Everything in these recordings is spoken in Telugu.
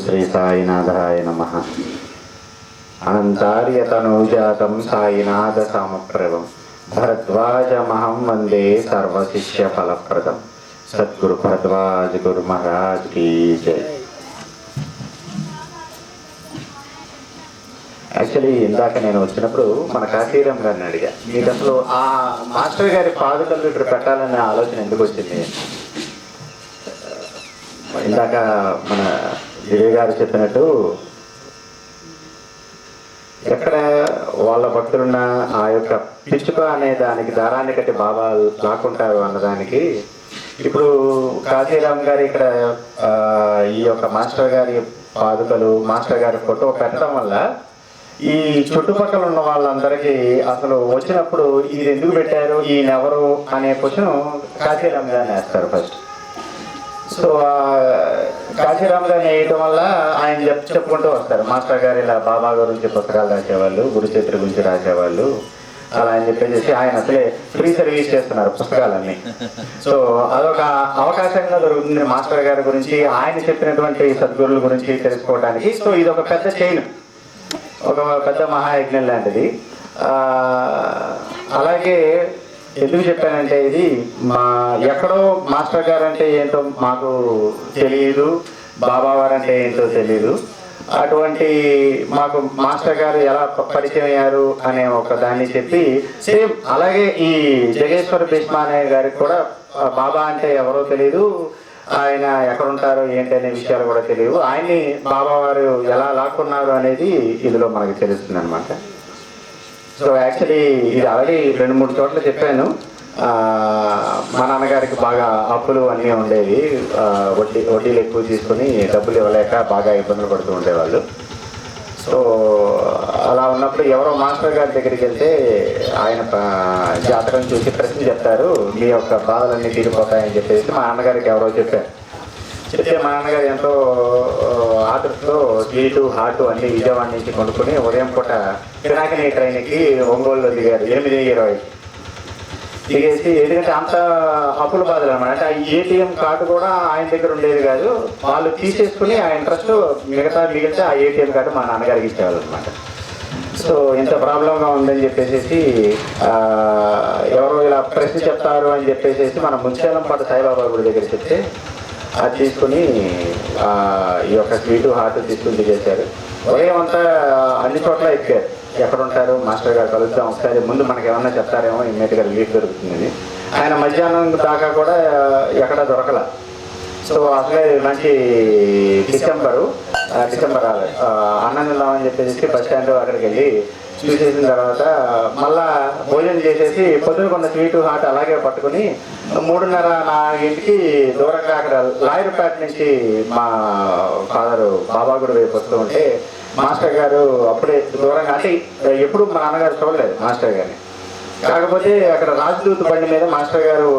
శ్రీ సాయినాథాయ నమః. అనంతార్యతనూజాతం సాయినాథ సమప్రభం భరద్వాజమహం వందే సర్వశిష్య ఫలప్రదం. సద్గురు భరద్వాజ్ గురు మహారాజ్ కీ జై. యాక్చువల్లీ ఇందాక నేను వచ్చినప్పుడు మన కాశీరామ్ గారిని అడిగా, మీకు అసలు ఆ మాస్టర్ గారి పాదుకలు ఇక్కడ పెట్టాలనే ఆలోచన ఎందుకు వచ్చింది? ఇందాక మన దివ్య గారు చెప్పినట్టు ఎక్కడ వాళ్ళ భక్తులున్న ఆ యొక్క పిచ్చుక అనే దానికి దారాన్ని కట్టి బాబా లాక్కుంటారు అన్నదానికి ఇప్పుడు కాశీరామ్ గారు ఇక్కడ ఈ యొక్క మాస్టర్ గారి పాదుకలు, మాస్టర్ గారి ఫోటో పెట్టడం వల్ల ఈ చుట్టుపక్కల ఉన్న వాళ్ళందరికీ అసలు వచ్చినప్పుడు ఇది ఎందుకు పెట్టారు, ఈయన ఎవరు అనే క్వశ్చన్ కాశీరామ్ గారిని వేస్తారు ఫస్ట్. సో కాశీరామ్ గారిని వేయటం వల్ల ఆయన చెప్పుకుంటూ వస్తారు, మాస్టర్ గారు ఇలా బాబా గురించి పుస్తకాలు రాసేవాళ్ళు, గురు చరిత్ర గురించి రాసేవాళ్ళు అలా అని చెప్పేసి ఆయన అసలే ఫ్రీ సర్వీస్ చేస్తున్నారు పుస్తకాలన్నీ. సో అదొక అవకాశంగా దొరుకుతుంది మాస్టర్ గారి గురించి, ఆయన చెప్పినటువంటి సద్గురుల గురించి తెలుసుకోవడానికి. సో ఇది ఒక పెద్ద చైన్, ఒక పెద్ద మహాయజ్ఞం లాంటిది. అలాగే ఎందుకు చెప్పానంటే ఇది ఎక్కడో మాస్టర్ గారు అంటే ఏంటో మాకు తెలియదు, బాబా వారు అంటే ఏంటో తెలియదు. అటువంటి మాకు మాస్టర్ గారు ఎలా పరిచయం అయ్యారు అనే ఒక దాన్ని చెప్పి, సేమ్ అలాగే ఈ జగేశ్వర భీష్మానే గారికి కూడా బాబా అంటే ఎవరో తెలియదు, ఆయన ఎక్కడ ఉంటారో ఏంటి అనే విషయాలు కూడా తెలియదు. ఆయన్ని బాబా వారు ఎలా లాక్కున్నారు అనేది ఇందులో మనకు తెలుస్తుంది అనమాట. సో యాక్చువల్లీ ఇది ఆల్రెడీ 2-3 చోట్ల చెప్పాను. మా నాన్నగారికి బాగా అప్పులు అన్నీ ఉండేవి, వడ్డీలు ఎక్కువ తీసుకొని డబ్బులు ఇవ్వలేక బాగా ఇబ్బందులు పడుతూ ఉండేవాళ్ళు. సో అలా ఉన్నప్పుడు ఎవరో మాస్టర్ గారి దగ్గరికి వెళ్తే ఆయన జాతకం చూసి ప్రశ్న చెప్తారు, మీ యొక్క బాధలన్నీ తీరిపోతాయని చెప్పేసి మా నాన్నగారికి ఎవరో చెప్పారు. చెప్తే మా నాన్నగారు ఎంతో ఆతృతలో స్వీటు హాటు అన్ని విజయవాడ నుంచి కొనుక్కొని ఉదయం పూట పినాకిని ట్రైన్కి ఒంగోలులో దిగారు 8:20 దిగేసి. ఎందుకంటే అంత అప్పుల బాధలు అనమాట. అంటే ఆ ఏటీఎం కార్డు కూడా ఆయన దగ్గర ఉండేది కాదు, వాళ్ళు తీసేసుకుని ఆ ఇంట్రెస్ట్ మిగిలితే ఆ ఏటీఎం కార్డు మా నాన్నగారికి ఇచ్చేవాళ్ళు అనమాట. సో ఇంత ప్రాబ్లంగా ఉందని చెప్పేసి ఎవరో ఇలా ప్రశ్న చెప్తారు అని చెప్పేసి మన ముత్యాలంపాట సాయిబాబా గుడి దగ్గర చెప్తే అది తీసుకుని ఈ యొక్క స్వీటు హాట్ తీసుకుని దిగేశారు. ఉదయం అంతా అన్ని చోట్ల ఎక్కారు, ఎక్కడ ఉంటారు మాస్టర్ గారు కలుద్దాం ఒకసారి, ముందు మనకి ఏమన్నా చెప్తారేమో ఇమ్మీడియట్గా రిలీఫ్ దొరుకుతుంది. ఆయన మధ్యాహ్నం దాకా కూడా ఎక్కడ దొరకల. సో అసలే మంచి డిసెంబర్ అన్నం తిందామని చెప్పేసి బస్ స్టాండ్ అక్కడికి వెళ్ళి చూసేసిన తర్వాత మళ్ళా భోజనం చేసేసి పొద్దున కొన్న స్వీటు హాట్ అలాగే పట్టుకుని 3:30-4 దూరంగా అక్కడ లాయర్పేట నుంచి మా ఫాదరు బాబా గుడి వైపు వస్తూ ఉంటే మాస్టర్ గారు అప్పుడే దూరంగా, అంటే ఎప్పుడు మా నాన్నగారు చూడలేదు మాస్టర్ గారిని. కాకపోతే అక్కడ రాజదూత్ బండి మీద మాస్టర్ గారు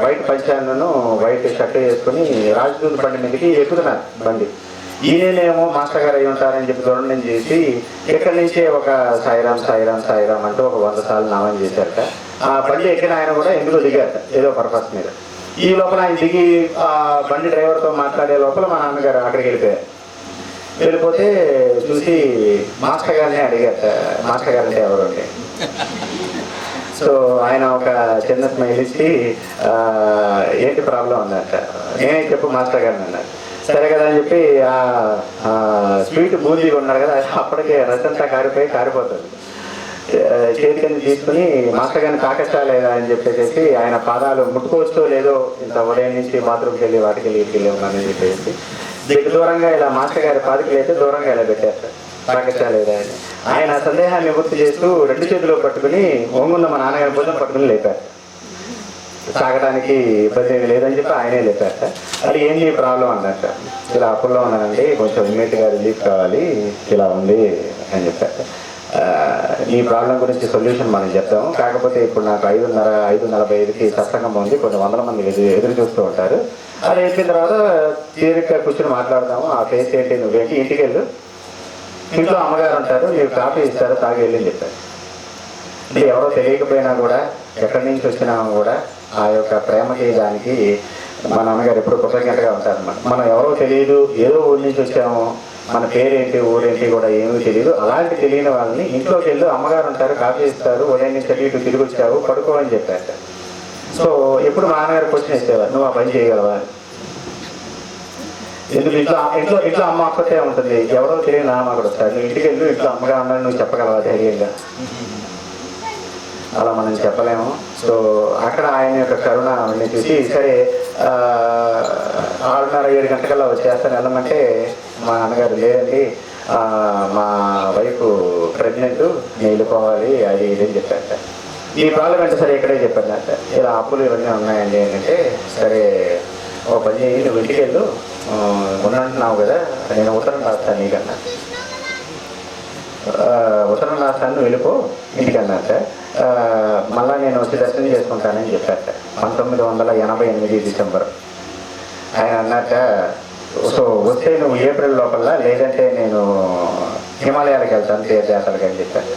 వైట్ పంచాను వైట్ షర్ట్ వేసుకుని రాజదూత్ బండి మీదకి ఎక్కుతున్నారు బండి. ఈయనేమో మాస్టర్ గారు అయి ఉంటారని చెప్పి దూరం చేసి ఇక్కడి నుంచే ఒక సాయిరామ్ సాయిరామ్ సాయిరామ్ అంటూ ఒక 100 సార్లు నామం చేశారట. ఆ బండి ఎక్కిన ఆయన కూడా ఎందుకు దిగారట ఏదో పర్పస్ మీద. ఈ లోపల ఆయన దిగి ఆ బండి డ్రైవర్తో మాట్లాడే లోపల మా నాన్నగారు అక్కడికి వెళ్ళిపోతే చూసి మాస్టర్ గారిని అడిగారట, మాస్టర్ గారు అంటే ఎవరు అంటే. సో ఆయన ఒక చిన్న స్మైల్ ఇచ్చి ఏంటి ప్రాబ్లం ఉందట. నేనే చెప్పు మాస్టర్ గారిని అన్నారు. సరే కదా అని చెప్పి ఆ స్వీట్ బూందీగా ఉన్నారు కదా, అప్పటికే రసంతా కారిపోతుంది. చేతిని తీసుకుని మాస్టర్ గారిని తాకచ్చా లేదా అని చెప్పేసి ఆయన పాదాలు ముట్టుకోవచ్చో లేదో, ఇంత ఉదయం నుంచి బాత్రూమ్కి వెళ్ళి వాటికి వెళ్ళి ఉన్నానని చెప్పేసి దూరంగా ఇలా మాస్టర్ గారి పాదికలు అయితే దూరంగా ఇలా పెట్టేస్తారు, తాకచ్చా లేదా అని. ఆయన సందేహాన్ని నివృత్తి చేస్తూ 2 చేతులు పట్టుకుని ఒంగున్న మా నాన్నగారి భుజం పట్టుకుని లేపారు. తాగడానికి ఇబ్బంది లేదని చెప్పి ఆయనే లేపారట. అది ఏంటి ప్రాబ్లం అన్నట్ట. ఇలా అప్పుల్లో ఉన్నానండి, కొంచెం ఇమ్మీడియట్గా రిలీఫ్ కావాలి, ఇలా ఉంది అని చెప్పారు. ఈ ప్రాబ్లం గురించి సొల్యూషన్ మనం చెప్తాము, కాకపోతే ఇప్పుడు నాకు 5:45కి సత్సంగం ఉంది, కొన్ని 100 మంది ఎదురు చూస్తూ ఉంటారు. అది అయిపోయిన తర్వాత తీరిక కూర్చొని మాట్లాడదాము. ఆ ఫేస్ ఏంటి, నువ్వేంటి ఇంటికి వెళ్ళు, ఇంట్లో అమ్మగారు ఉంటారు, మీరు కాఫీ ఇస్తారు, తాగి వెళ్ళని చెప్పారు. అంటే ఎవరో తెలియకపోయినా కూడా ఎక్కడి నుంచి వచ్చినా కూడా ఆ యొక్క ప్రేమకి దానికి మా నాన్నగారు ఎప్పుడు కృతజ్ఞతగా ఉంటారన్నమాట. మనం ఎవరో తెలియదు, ఏదో ఊరి నుంచి వచ్చాము, మన పేరేంటి ఊరేంటి కూడా ఏమీ తెలియదు. అలాంటి తెలియని వాళ్ళని ఇంట్లోకి వెళ్ళి అమ్మగారు ఉంటారు, కాఫీ ఇస్తారు, ఉదయం నుంచి ఇటు తిరిగి వచ్చావు పడుకో అని చెప్పారు. సో ఎప్పుడు మా నాన్నగారు క్వశ్చన్ ఇచ్చేవారు, నువ్వు ఆ పని చేయగలవా? ఎందుకు ఇంట్లో ఇంట్లో ఇంట్లో అమ్మ ఒక్కతే ఉంటుంది, ఎవరో తెలియని నాన్న అక్కడ వస్తాడు, నువ్వు ఇంటికి వెళ్ళి ఇంట్లో అమ్మగా ఉన్నాను నువ్వు చెప్పగలవా ధైర్యంగా? అలా మనం చెప్పలేము. సో అక్కడ ఆయన యొక్క కరుణ అవన్నీ చూసి సరే 6:30-7 గంటకల్లా వచ్చేస్తాను వెళ్ళమంటే మా నాన్నగారు లేదండి, మా వైఫ్ ప్రెగ్నెంట్, నేను వెళ్ళిపోవాలి అది ఇది అని చెప్పారు. ఈ ప్రాబ్లం అంటే సరే ఇక్కడే చెప్పాను సార్, ఇలా అప్పులు ఇవన్నీ ఉన్నాయండి ఏంటంటే, సరే ఓ పని చేయి, నువ్వు ఇంటికి వెళ్ళు, ఉన్నట్టున్నావు కదా, నేను ఉత్తరం రాస్తాను నీకన్నా, ఉత్తరం రాస్తాను వెళ్ళిపో ఇంటికి అన్నారు సార్. మళ్ళా నేను వచ్చి దర్శనం చేసుకుంటానని చెప్పారు సార్. 1988 డిసెంబర్. ఆయన అన్నాక, సో వస్తే నువ్వు ఏప్రిల్ లోపల, లేదంటే నేను హిమాలయాలకు వెళ్తాను తీర్థయాత్రలకు అని చెప్పారు.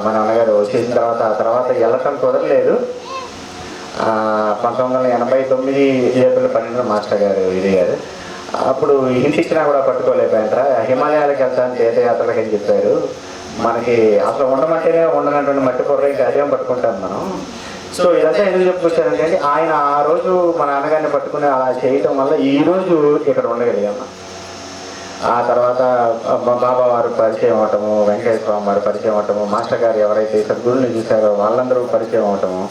మా నాన్నగారు వచ్చేసిన తర్వాత ఆ తర్వాత వెళ్ళటం కుదరలేదు. 1989 ఏప్రిల్ 12 మాస్టర్ గారు ఇది గారు అప్పుడు ఇంటి ఇచ్చినా కూడా పట్టుకోలేకపోయారా, హిమాలయాలకు వెళ్తాను తీర్థయాత్రలకు అని చెప్పారు. మనకి అసలు ఉండమంటేనే ఉండనటువంటి మట్టి పొర్ర ఇంకా అదేం పట్టుకుంటాం మనం. సో ఇదంతా ఎందుకు చెప్పుకొచ్చానంటే అండి, ఆయన ఆ రోజు మా నాన్నగారిని పట్టుకుని అలా చేయటం వల్ల ఈరోజు ఇక్కడ ఉండగలిగాము. ఆ తర్వాత బాబా వారు పరిచయం అవటము, వెంకటేశ్వర స్వామి వారు పరిచయం అవటము, మాస్టర్ గారు ఎవరైతే సద్గురుని చూశారో వాళ్ళందరూ పరిచయం అవటము.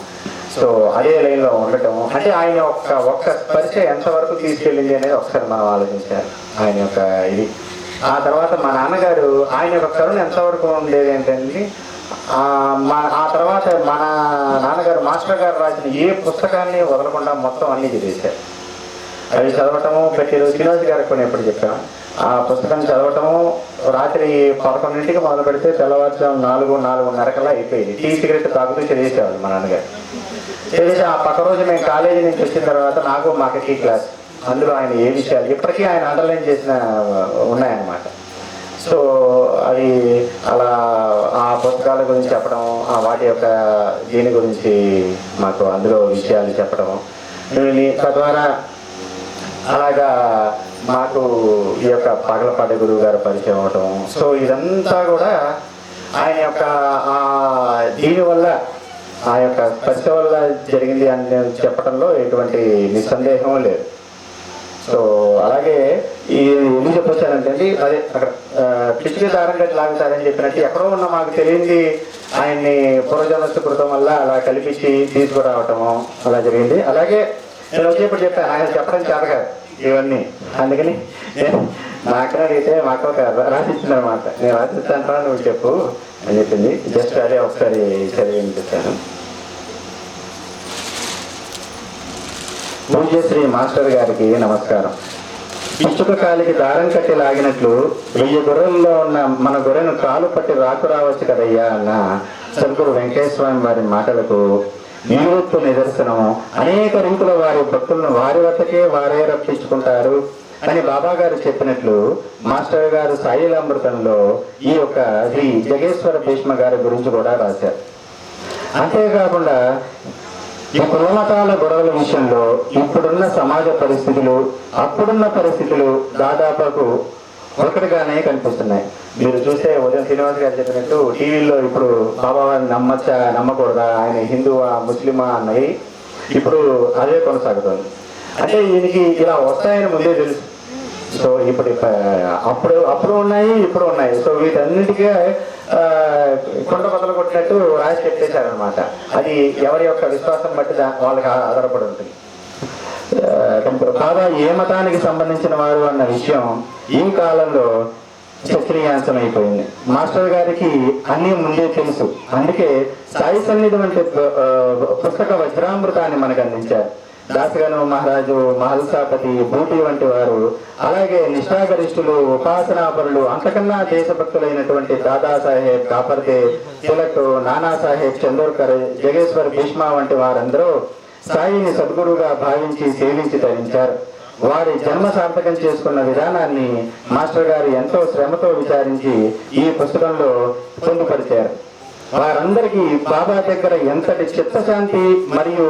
సో అదే లైన్లో ఉండటము అంటే ఆయన ఒక్క పరిచయం ఎంతవరకు తీసుకెళ్ళింది అనేది ఒకసారి మనం ఆలోచించాలి ఆయన యొక్క ఇది. ఆ తర్వాత మా నాన్నగారు ఆయన యొక్క కరుణ ఎంతవరకు ఉండేది ఏంటంటే, ఆ తర్వాత మన నాన్నగారు మాస్టర్ గారు రాసిన ఏ పుస్తకాన్ని వదలకుండా మొత్తం అన్ని చదివేశారు. అవి చదవటము ప్రతిరోజు శ్రీనివాస్ గారికి కొన్ని ఎప్పుడు చెప్పాము, ఆ పుస్తకం చదవటము రాత్రి 11ంటికి మొదలు పెడితే తెల్లవారుజాము 4-4:30 అయిపోయింది. టీ సిగరెట్ తాగుతూ చదివేసేవాళ్ళు మా నాన్నగారు. చదివేసి ఆ పక్క రోజు మేము కాలేజీ నుంచి వచ్చిన తర్వాత నాకు మాకు టీ క్లాస్, అందులో ఆయన ఏ విషయాలు ఇప్పటికీ ఆయన అండర్లైన్ చేసిన ఉన్నాయన్నమాట. సో అది అలా ఆ పుస్తకాల గురించి చెప్పడం, వాటి యొక్క దీని గురించి మాకు అందులో విషయాలు చెప్పడం, తద్వారా అలాగా మాకు ఈ యొక్క పగలపాటి గురువు గారు పరిచయం అవటం. సో ఇదంతా కూడా ఆయన యొక్క దీనివల్ల, ఆ యొక్క స్పర్శ వల్ల జరిగింది అని చెప్పడంలో ఎటువంటి నిస్సందేహం లేదు. సో అలాగే ఈ ఎందుకు చెప్పొచ్చానంటే అండి, అదే అక్కడ పిచ్చికి దారం కట్టి లాగుతారని చెప్పినట్టు ఎక్కడో ఉన్న మాకు తెలియంది ఆయన్ని పూర్వజన్మస్కృతం వల్ల అలా కల్పించి తీసుకురావటము అలా జరిగింది. అలాగే నేను వచ్చేప్పుడు చెప్పాను, ఆయన చెప్పడం చేత కాదు ఇవన్నీ, అందుకని నాకు అడిగితే మాకు ఒక రాసిచ్చింది అనమాట, నేను రాసిస్తాను నువ్వు చెప్పు అని చెప్పింది. జస్ట్ అదే ఒకసారి చదివి వినిపిస్తాను. పూజ్యశ్రీ మాస్టర్ గారికి నమస్కారం. పిచ్చుక కాలికి దారం కట్టి లాగినట్లు 1000 గొర్రెల్లో ఉన్న మన గొర్రెను కాలు పట్టి రావచ్చు కదయ్యా అన్న సద్గురు వెంకటేశ్వర స్వామి వారి మాటలకు నిలువెత్తు నిదర్శనం. అనేక రీతుల వారి భక్తులను వారి వద్దకే వారే రక్షించుకుంటారు అని బాబా గారు చెప్పినట్లు మాస్టర్ గారు సాయిలామృతంలో ఈ యొక్క శ్రీ జగేశ్వర భీష్మ గారి గురించి కూడా రాశారు. అంతేకాకుండా ఈ కులమతాల గొడవల విషయంలో ఇప్పుడున్న సమాజ పరిస్థితులు అప్పుడున్న పరిస్థితులు దాదాపుకు ఒకటిగానే కనిపిస్తున్నాయి. మీరు చూస్తే ఉదయం శ్రీనివాస్ గారు చెప్పినట్టు టీవీలో ఇప్పుడు బాబా వారిని నమ్మచ్చా నమ్మకూడదా, ఆయన హిందువా ముస్లిమా అన్నవి ఇప్పుడు అదే కొనసాగుతుంది. అంటే ఈయనకి ఇలా వస్తాయని ముందే తెలుసు. సో ఇప్పుడు అప్పుడు ఉన్నాయి ఇప్పుడు ఉన్నాయి. సో వీటన్నిటికీ కొండ బద్దలు కొట్టినట్టు రాసి చెప్పేశారనమాట. అది ఎవరి యొక్క విశ్వాసం బట్టి వాళ్ళకి ఆధారపడి ఉంటుంది. బాబా ఏ మతానికి సంబంధించిన వారు అన్న విషయం ఈ కాలంలో చర్చనీయాంశమైపోయింది. మాస్టర్ గారికి అన్నీ ముందే తెలుసు. అందుకే సాయి సన్నిధి వంటి పుస్తక వజ్రామృతాన్ని మనకు అందించారు. దాసగను మహారాజు, మహల్సాపతి, బూటి వంటి వారు, అలాగే నిష్ఠాగరిష్ఠులు, ఉపాసనాపరులు, అంతకన్నా దేశభక్తులైనటువంటి దాదాసాహెబ్ కాపర్దే, తిలక్, నానాసాహెబ్ చందోర్కర్, జగేశ్వర్ భీష్మ వంటి వారందరూ సాయిని సద్గురుగా భావించి సేవించి తరించారు. వారి జన్మ సార్థకం చేసుకున్న విధానాన్ని మాస్టర్ గారు ఎంతో శ్రమతో విచారించి ఈ పుస్తకంలో పొందుపరిచారు. వారందరికీ బాబా దగ్గర ఎంతటి చిత్తశాంతి మరియు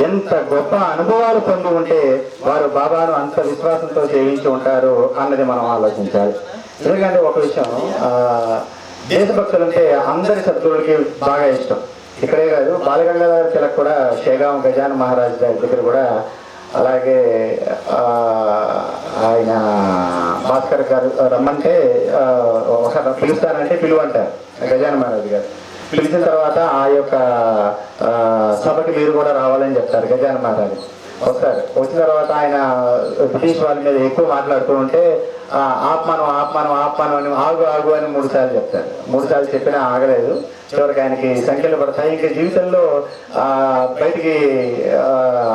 ఎంత గొప్ప అనుభవాలు పొంది ఉంటే వారు బాబాను అంత విశ్వాసంతో సేవించి ఉంటారు అన్నది మనం ఆలోచించాలి. ఎందుకంటే ఒక విషయం, దేశభక్తులు అంటే అందరి సద్గురులకి బాగా ఇష్టం. ఇక్కడే కాదు, బాలగంగాధర తిలక్ కూడా షేగాం గజాన మహారాజ్ గారి దగ్గర కూడా, అలాగే ఆయన భాస్కర్ గారు రమ్మంటే ఒకసారి పిలుస్తానంటే పిలువంటారు గజాన మహారాజ్ గారు. పిలిచిన తర్వాత ఆ యొక్క సభకి మీరు కూడా రావాలని చెప్తారు గజాన మహారాజ్. వస్తారు. వచ్చిన తర్వాత ఆయన బ్రిటిష్ వాళ్ళ మీద ఎక్కువ మాట్లాడుతూ ఉంటే ఆత్మానం ఆత్మానం ఆత్మానం అని ఆగు ఆగు అని 3 సార్లు చెప్తారు. 3 సార్లు చెప్పినా ఆగలేదు. చివరికి ఆయనకి సంఖ్యలు పడతాయి. ఇంకా జీవితంలో బయటికి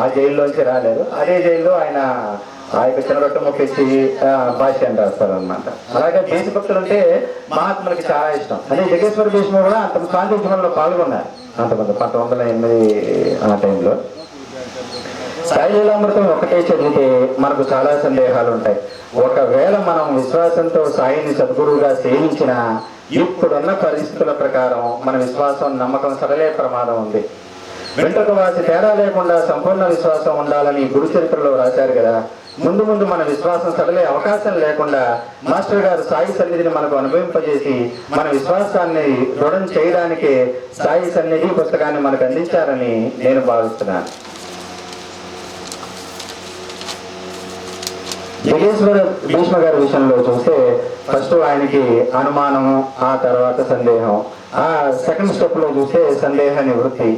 ఆ జైల్లోంచి రాలేదు. అదే జైల్లో ఆయన ఆ యొక్క చిన్నరొట్ట మొక్కిచ్చి భాష్యం రాస్తారు అనమాట. అలాగే దేశభక్తులు అంటే మహాత్ములకి చాలా ఇష్టం. అదే జగేశ్వర భీష్మ కూడా అంత శాంతి ఉద్యమంలో పాల్గొన్నారు. అంతమంది 1908 ఆ టైంలో. సాయి లీలామృతం ఒకటే చదివితే మనకు చాలా సందేహాలు ఉంటాయి. ఒకవేళ మనం విశ్వాసంతో సాయిని సద్గురువుగా సేవించినా ఇప్పుడున్న పరిస్థితుల ప్రకారం మన విశ్వాసం నమ్మకం సడలే ప్రమాదం ఉంది. వెంట్రుక వాసి తేడా లేకుండా సంపూర్ణ విశ్వాసం ఉండాలని గురు చరిత్రలో రాశారు కదా. ముందు ముందు మన విశ్వాసం సడలే అవకాశం లేకుండా మాస్టర్ గారు సాయి సన్నిధిని మనకు అనుభవింపజేసి మన విశ్వాసాన్ని దృఢం చేయడానికే సాయి సన్నిధి పుస్తకాన్ని మనకు అందించారని నేను భావిస్తున్నాను. జగేశ్వర భీష్మ గారి విషయంలో చూస్తే ఫస్ట్ ఆయనకి అనుమానము, ఆ తర్వాత సందేహం, ఆ సెకండ్ స్టెప్ లో చూస్తే సందేహ నివృత్తి,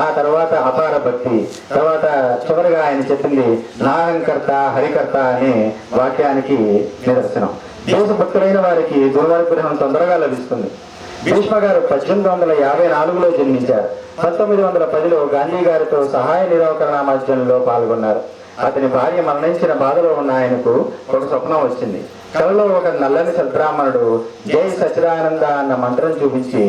ఆ తర్వాత అపార భక్తి, తర్వాత చివరిగా ఆయన చెప్పింది నాహంకర్త హరికర్త అనే వాక్యానికి నిదర్శనం. దేశభక్తులైన వారికి గురువానుగ్రహం తొందరగా లభిస్తుంది. భీష్మ గారు 1854లో జన్మించారు. 1910లో గాంధీ గారితో సహాయ నిరాకరణామాధ్యంలో పాల్గొన్నారు. అతని భార్య మరణించిన బాధలో ఉన్న ఆయనకు ఒక స్వప్నం వచ్చింది. కలలో ఒక నల్లని సద్బ్రాహ్మణుడు జై సచిదానంద అన్న మంత్రం చూపించి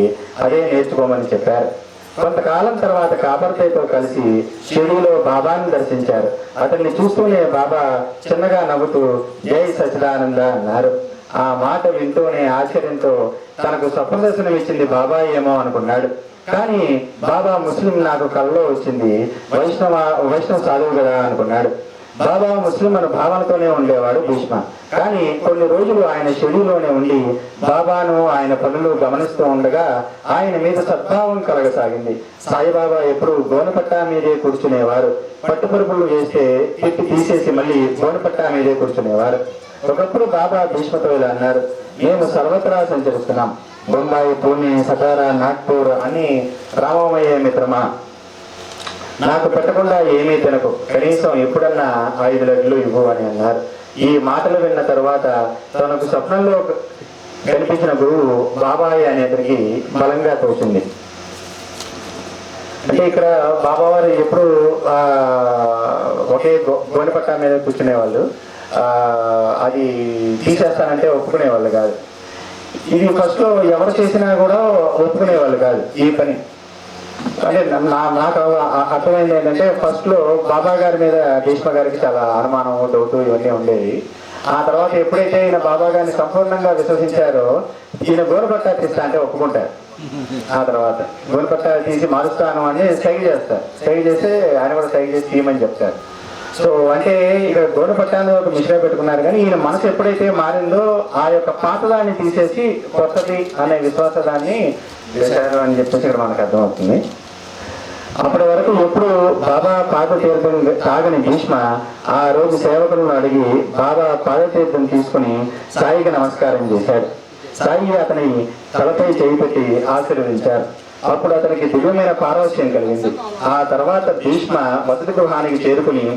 అదే నేర్చుకోమని చెప్పారు. కొంతకాలం తర్వాత కాపర్తేతో కలిసి షిరిడీలో బాబాని దర్శించారు. అతన్ని చూస్తూనే బాబా చిన్నగా నవ్వుతూ జై సచిదానంద అన్నారు. ఆ మాట వింటూనే ఆశ్చర్యంతో తనకు స్వప్న దర్శనం ఇచ్చింది బాబా ఏమో అనుకున్నాడు. కానీ బాబా ముస్లిం నాకు కల్లో వచ్చింది, వైష్ణవ సాధువు కదా అనుకున్నాడు. బాబా ముస్లిం అనే భావనతోనే ఉండేవాడు భీష్మ. కానీ కొన్ని రోజులు ఆయన షిరిడీలోనే ఉండి బాబాను ఆయన పనులు గమనిస్తూ ఉండగా ఆయన మీద సద్భావం కలగసాగింది. సాయిబాబా ఎప్పుడు గోనపట్టా మీదే కూర్చునేవారు. పట్టుపరుపులు వేస్తే తిప్పి తీసేసి మళ్ళీ గోనపట్టా మీదే కూర్చునేవారు. ఒకప్పుడు బాబా భీష్మతో ఇలా అన్నారు, మేము సర్వత్రా సంచరిస్తున్నాం. బొంబాయి, పూణే, సతారా, నాగ్పూర్ అని రామమయ్య మిత్రమా, నాకు పెట్టకుండా ఏమీ తినకు, కనీసం ఎప్పుడన్నా 5 లడ్లు ఇవ్వు అని అన్నారు. ఈ మాటలు విన్న తర్వాత తనకు స్వప్నంలో కనిపించిన గురువు బాబాయి అనేతనికి బలంగా తోచింది. అంటే ఇక్కడ బాబావారు ఎప్పుడు ఒకే గోనెపట్టా మీద కూర్చునేవాళ్ళు. అది తీసేస్తానంటే ఒప్పుకునేవాళ్ళు కాదు. ఇది ఫస్ట్ లో ఎవరు చేసినా కూడా ఒప్పుకునేవాళ్ళు కాదు ఈ పని. అంటే నాకు అర్థమైంది ఏంటంటే ఫస్ట్ లో బాబా గారి మీద భీష్మ గారికి చాలా అనుమానం, డౌట్ ఇవన్నీ ఉండేవి. ఆ తర్వాత ఎప్పుడైతే ఈయన బాబా గారిని సంపూర్ణంగా విశ్వసించారో ఈయన గోనపట్టా తీస్తా అంటే ఒప్పుకుంటారు. ఆ తర్వాత గోనపట్టా తీసి మారుస్తాను అని సైగ చేస్తారు. సైగ చేస్తే ఆయన కూడా సైగ చేసి తీయమని చెప్తారు. సో అంటే ఇక్కడ గోనపట్టాన్ని ఒక మిషన్ పెట్టుకున్నారు. కానీ ఈయన మనసు ఎప్పుడైతే మారిందో ఆ యొక్క పాతదాన్ని తీసేసి కొత్తది అనే విశ్వాసాన్ని చేశారు అని చెప్పేసి ఇక్కడ మనకు అర్థమవుతుంది. అప్పటి వరకు ఎప్పుడు బాబా పాదతీర్థం తాగని భీష్మ ఆ రోజు సేవకులను అడిగి బాబా పాదతీర్థం తీసుకుని సాయికి నమస్కారం చేశాడు. సాయి అతని తలపై చేయి పెట్టి ఆశీర్వదించారు. అప్పుడు అతనికి దివ్యమైన పారవశ్యం కలిగింది. ఆ తర్వాత భీష్మ వసతి గృహానికి చేరుకుని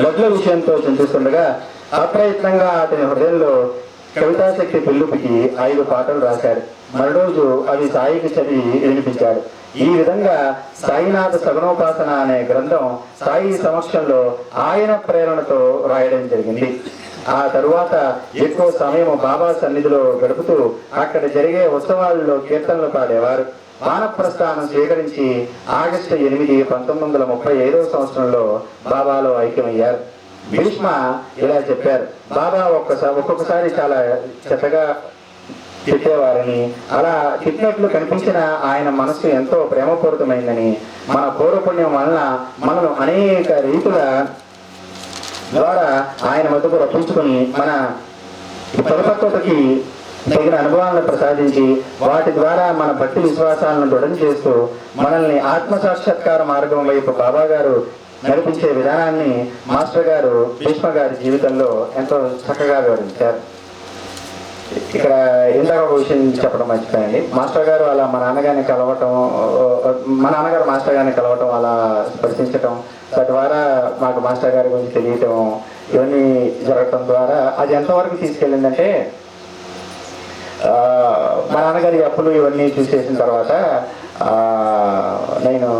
లడ్ల విషయంతో చింతిస్తుండగా అప్రయత్నంగా అతని హృదయంలో కవితాశక్తి పిలుపుకి 5 పాటలు రాశాడు. మరోజు అవి సాయికి చదివి వినిపించాడు. ఈ విధంగా సాయినాథ సగుణోపాసన అనే గ్రంథం సాయి సమక్షంలో ఆయన ప్రేరణతో రాయడం జరిగింది. ఆ తరువాత ఎక్కువ సమయం బాబా సన్నిధిలో గడుపుతూ అక్కడ జరిగే ఉత్సవాల్లో కీర్తనలు పాడేవారు. వానప్రస్థానం స్వీకరించి ఆగస్టు 8, 1935వ సంవత్సరంలో బాబాలో ఐక్యమయ్యారు. భీష్మ ఇలా చెప్పారు, బాబా ఒక్కొక్కసారి చాలా చెత్తగా తిట్టేవారని, అలా తిట్టినట్లు కనిపించిన ఆయన మనసు ఎంతో ప్రేమపూరితమైందని, మన పూర్వపుణ్యం వలన మనను అనేక రీతుల ద్వారా ఆయన వద్దకు రప్పించుకొని మన పరిపక్వతకి తగిన అనుభవాలను ప్రసాదించి వాటి ద్వారా మన భక్తి విశ్వాసాలను దృఢం చేస్తూ మనల్ని ఆత్మసాక్షాత్కార మార్గం వైపు బాబా గారు నడిపించే విధానాన్ని మాస్టర్ గారు భీష్మ గారి జీవితంలో ఎంతో చక్కగా వివరించారు. ఇక్కడ ఇందాక ఒక విషయం చెప్పడం మర్చిపోయండి. మాస్టర్ గారు అలా మా నాన్నగారిని కలవటం, మా నాన్నగారు మాస్టర్ గారిని కలవటం, అలా స్పర్శించటం, తద్వారా మాకు మాస్టర్ గారి గురించి తెలియటం, ఇవన్నీ జరగటం ద్వారా అది ఎంతవరకు తీసుకెళ్ళిందంటే, మా నాన్నగారి అప్పులు ఇవన్నీ చూసేసిన తర్వాత నేను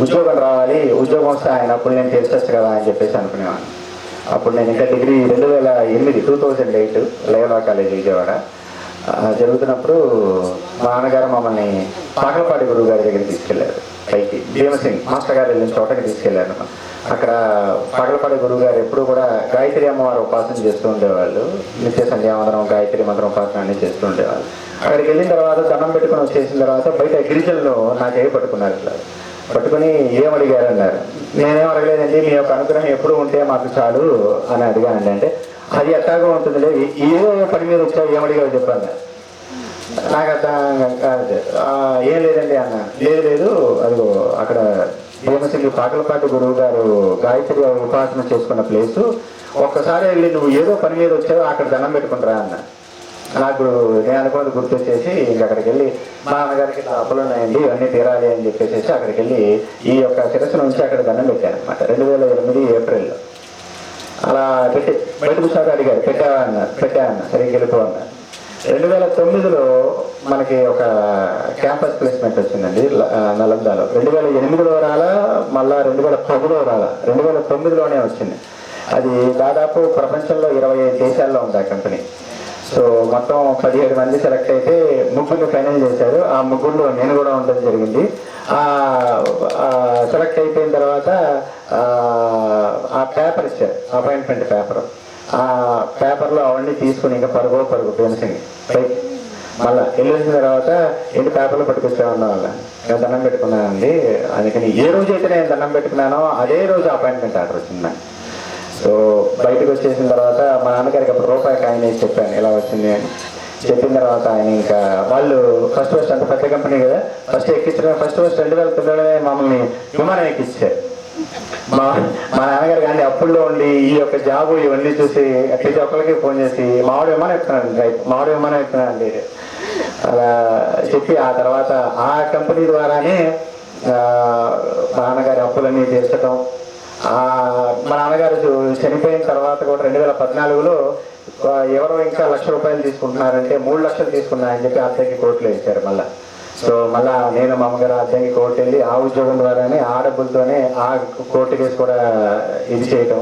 ఉద్యోగం రావాలి, ఉద్యోగం వస్తే ఆయన అప్పుడు నేను తీర్చచ్చు కదా అని చెప్పేసి అనుకునేవాడిని. అప్పుడు నేను ఇంకా డిగ్రీ 2008 లయోలా కాలేజ్ విజయవాడ జరుగుతున్నప్పుడు మా నాన్నగారు మమ్మల్ని పాకలపాటి గురువు గారి దగ్గరికి తీసుకెళ్లారు. పైకి భీమసింగ్ మాస్టర్ గారు వెళ్ళిన చోటకి తీసుకెళ్లారు. అక్కడ పాకలపాటి గురువు గారు ఎప్పుడు కూడా గాయత్రి అమ్మవారు ఉపాసన చేస్తూ ఉండేవాళ్ళు. నిత్య సంధ్యావందనం, గాయత్రి మంత్రం ఉపాసన అన్ని చేస్తూ ఉండేవాళ్ళు. అక్కడికి వెళ్ళిన తర్వాత దండం పెట్టుకుని వచ్చేసిన తర్వాత బయట గిరిజనులు నాకే పట్టుకున్నారు. ఇట్లా పట్టుకుని ఏమడిగారు అన్నారు. నేనేం అడగలేదండి, మీ యొక్క అనుగ్రహం ఎప్పుడు ఉంటే మాకు చాలు అని అడిగానండి. అంటే అది ఎట్లాగో ఉంటుంది, ఏదో పని మీద వచ్చావు, ఏమడిగావు చెప్పాను. నాకు అర్థం ఏం లేదండి అన్న. లేదు అదిగో అక్కడ భీమసింగి పాకలపాటి గురువు గారు గాయత్రి ఉపాసన చేసుకున్న ప్లేసు, ఒక్కసారి వెళ్ళి నువ్వు ఏదో పని మీద వచ్చావు, అక్కడ దండం పెట్టుకుంటారా అన్న. నాకు నేను అనుకున్నది గుర్తొచ్చేసి ఇంక అక్కడికి వెళ్ళి మా నాన్నగారికి అప్పులు ఉన్నాయండి, ఇవన్నీ తీరాలి అని చెప్పేసి అక్కడికి వెళ్ళి ఈ యొక్క శిరస్సు నుంచి అక్కడ దండం పెట్టాను అనమాట. 2008 ఏప్రిల్లో అలా పెట్టి బయట కూర్చోక అడిగారు, పెట్టా అన్న, సరిగ్గా వెళ్ళిపో అన్న. 2009లో మనకి ఒక క్యాంపస్ ప్లేస్మెంట్ వచ్చిందండి నలందాలో. 2008లో రాలా, మళ్ళా 2010లో రాలా, 2009లోనే వచ్చింది. అది దాదాపు ప్రపంచంలో 25 దేశాల్లో ఉంది ఆ కంపెనీ. సో మొత్తం 17 మంది సెలెక్ట్ అయితే 3 ఫైనల్ చేశారు. ఆ 3లో నేను కూడా ఉండడం జరిగింది. సెలెక్ట్ అయిపోయిన తర్వాత ఆ పేపర్ ఇచ్చారు, అపాయింట్మెంట్ పేపర్. ఆ పేపర్లో అవన్నీ తీసుకుని ఇంకా పరుగు భీమసింగ్ పైకి మళ్ళీ వెళ్ళిన తర్వాత ఏంటి పేపర్లో పట్టుకొచ్చామన్న వాళ్ళ నేను దండం పెట్టుకున్నానండి. అందుకని ఏ రోజు అయితే నేను దండం పెట్టుకున్నానో అదే రోజు అపాయింట్మెంట్ ఆర్డర్ వచ్చింది నాకు. సో బయటకు వచ్చేసిన తర్వాత మా నాన్నగారికి అప్పుడు రూపాయి కాయిన్ వేసి చెప్పాను ఇలా వచ్చింది అని. చెప్పిన తర్వాత ఆయన ఇంకా వాళ్ళు ఫస్ట్ అంత పెద్ద కంపెనీ కదా, ఫస్ట్ 2009 మమ్మల్ని విమానం ఎక్కించారు. మా నాన్నగారు కానీ అప్పుల్లో ఉండి ఈ యొక్క జాబు ఇవన్నీ చూసి ప్రతి ఒక్కరికి ఫోన్ చేసి మామిడి విమానం ఎక్కుతున్నానండి అలా చెప్పి ఆ తర్వాత ఆ కంపెనీ ద్వారానే మా నాన్నగారి అప్పులన్నీ తీర్చడం. మా నాన్నగారు చనిపోయిన తర్వాత కూడా 2014లో ఎవరో ఇంకా ₹1,00,000 తీసుకుంటున్నారంటే 3 లక్షలు తీసుకున్నారని చెప్పి అద్దెకి కోర్టులో ఇచ్చారు మళ్ళా. సో మళ్ళా నేను మా అమ్మగారు అద్దెకి కోర్టు వెళ్ళి ఆ ఉద్యోగం ద్వారానే ఆ డబ్బులతోనే ఆ కోర్టు కేసు కూడా ఇది చేయటం.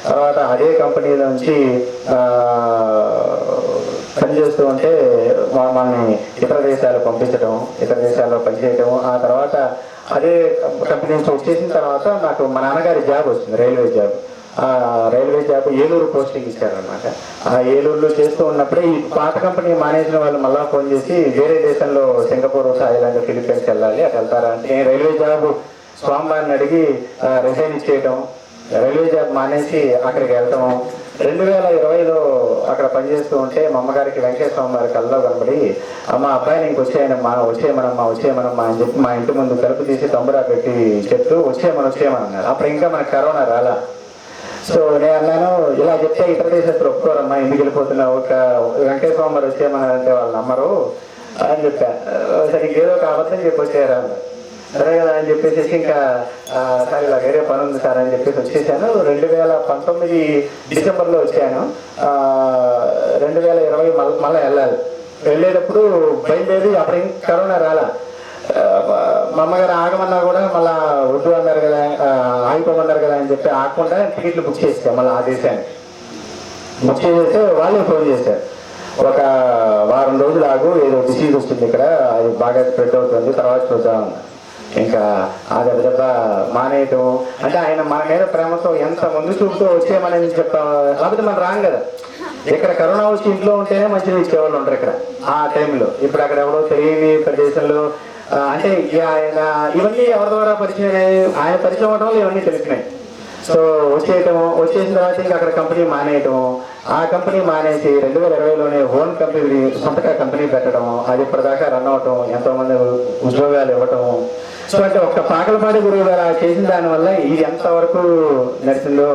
తర్వాత అదే కంపెనీలో నుంచి పనిచేస్తూ ఉంటే మమ్మల్ని ఇతర దేశాలు పంపించడం, ఇతర దేశాల్లో పనిచేయటం. ఆ తర్వాత అదే కంపెనీ నుంచి వచ్చేసిన తర్వాత నాకు మా నాన్నగారి జాబ్ వచ్చింది, రైల్వే జాబ్. ఆ రైల్వే జాబ్ ఏలూరు పోస్టింగ్ ఇచ్చారనమాట. ఆ ఏలూరులో చేస్తూ ఉన్నప్పుడే ఈ పాత కంపెనీ మానేసిన వాళ్ళు మళ్ళీ ఫోన్ చేసి వేరే దేశంలో సింగపూర్, థాయిలాండ్, ఫిలిప్పీన్స్ వెళ్ళాలి, అటు వెళ్తారా అంటే రైల్వే జాబ్ స్వామివారిని అడిగి రిజైన్ ఇచ్చేయటం, రైల్వే జాబ్ మానేసి అక్కడికి వెళ్తాము. 2020లో అక్కడ పనిచేస్తూ ఉంటే మా అమ్మగారికి వెంకటేశ్వర స్వామి వారి కల్లో కనబడి, అమ్మ అబ్బాయిని ఇంక వచ్చేయనమ్మా అని చెప్పి మా ఇంటి ముందు తలుపు తీసి తంబురా పెట్టి చెప్తూ వచ్చేయమన్నారు. అప్పుడు ఇంకా మనకు కరోనా రాలా. సో నేను అన్నాను, ఇలా చెప్తే ఇతర దేశస్తులు ఒప్పుకోరమ్మా, ఎందుకు వెళ్ళిపోతున్నావు, ఒక వెంకటేశ్వర స్వామి వారు వచ్చేయమన్నారంటే వాళ్ళు నమ్మరు అని చెప్పాను. సరే ఏదో ఒక అబద్ధం చెప్పి వచ్చారు అన్న. సరే కదా అని చెప్పేసి ఇంకా సార్ ఇలా వేరే పని ఉంది సార్ అని చెప్పేసి వచ్చేసాను. 2019 డిసెంబర్లో వచ్చాను. 2020 మళ్ళీ వెళ్ళాలి. వెళ్ళేటప్పుడు బయలుదేరి అప్పుడు ఇంకా కరోనా రాలా. మా అమ్మగారు ఆగమన్నా కూడా మళ్ళీ వద్దు అన్నారు కదా, ఆగిపోమన్నారు కదా అని చెప్పి ఆగకుండా టికెట్లు బుక్ చేసాను. మళ్ళీ ఆ దేశానికి బుక్ చేసేస్తే వాళ్ళే ఫోన్ చేశారు, ఒక వారం రోజులు ఆగు, ఏదో డిసీజ్ వస్తుంది ఇక్కడ, అది బాగా స్ప్రెడ్ అవుతుంది, తర్వాత చూద్దామన్నా. ఇంకా ఆ దెబ్బ మానేయటం అంటే ఆయన మన మీద ప్రేమతో ఎంత ముందు చూపుతూ వచ్చేయమని చెప్పాం. లేకపోతే మనం రాం కదా, ఇక్కడ కరోనా వచ్చి ఇంట్లో ఉంటేనే మంచిగా ఇచ్చేవాళ్ళు ఉంటారు ఇక్కడ ఆ టైంలో. ఇప్పుడు అక్కడ ఎవరో తెలియని ప్రదేశంలో అంటే ఆయన ఇవన్నీ ఎవరి ద్వారా పరిచయం ఆయన పరిచయం అవడం వల్ల ఇవన్నీ తెలిసినాయి. సో వచ్చేసిన తర్వాత ఇంకా అక్కడ కంపెనీ మానేయటము, ఆ కంపెనీ మానేసి 2020లోనే ఓన్ కంపెనీ సొంతగా కంపెనీ పెట్టడం, అది ఇప్పటిదాకా రన్ అవటం, ఎంతోమంది ఉద్యోగాలు ఇవ్వటం. సో అంటే ఒక్క పాకలపాటి గురువు గారు చేసిన దానివల్ల ఇది ఎంతవరకు నడిచిందో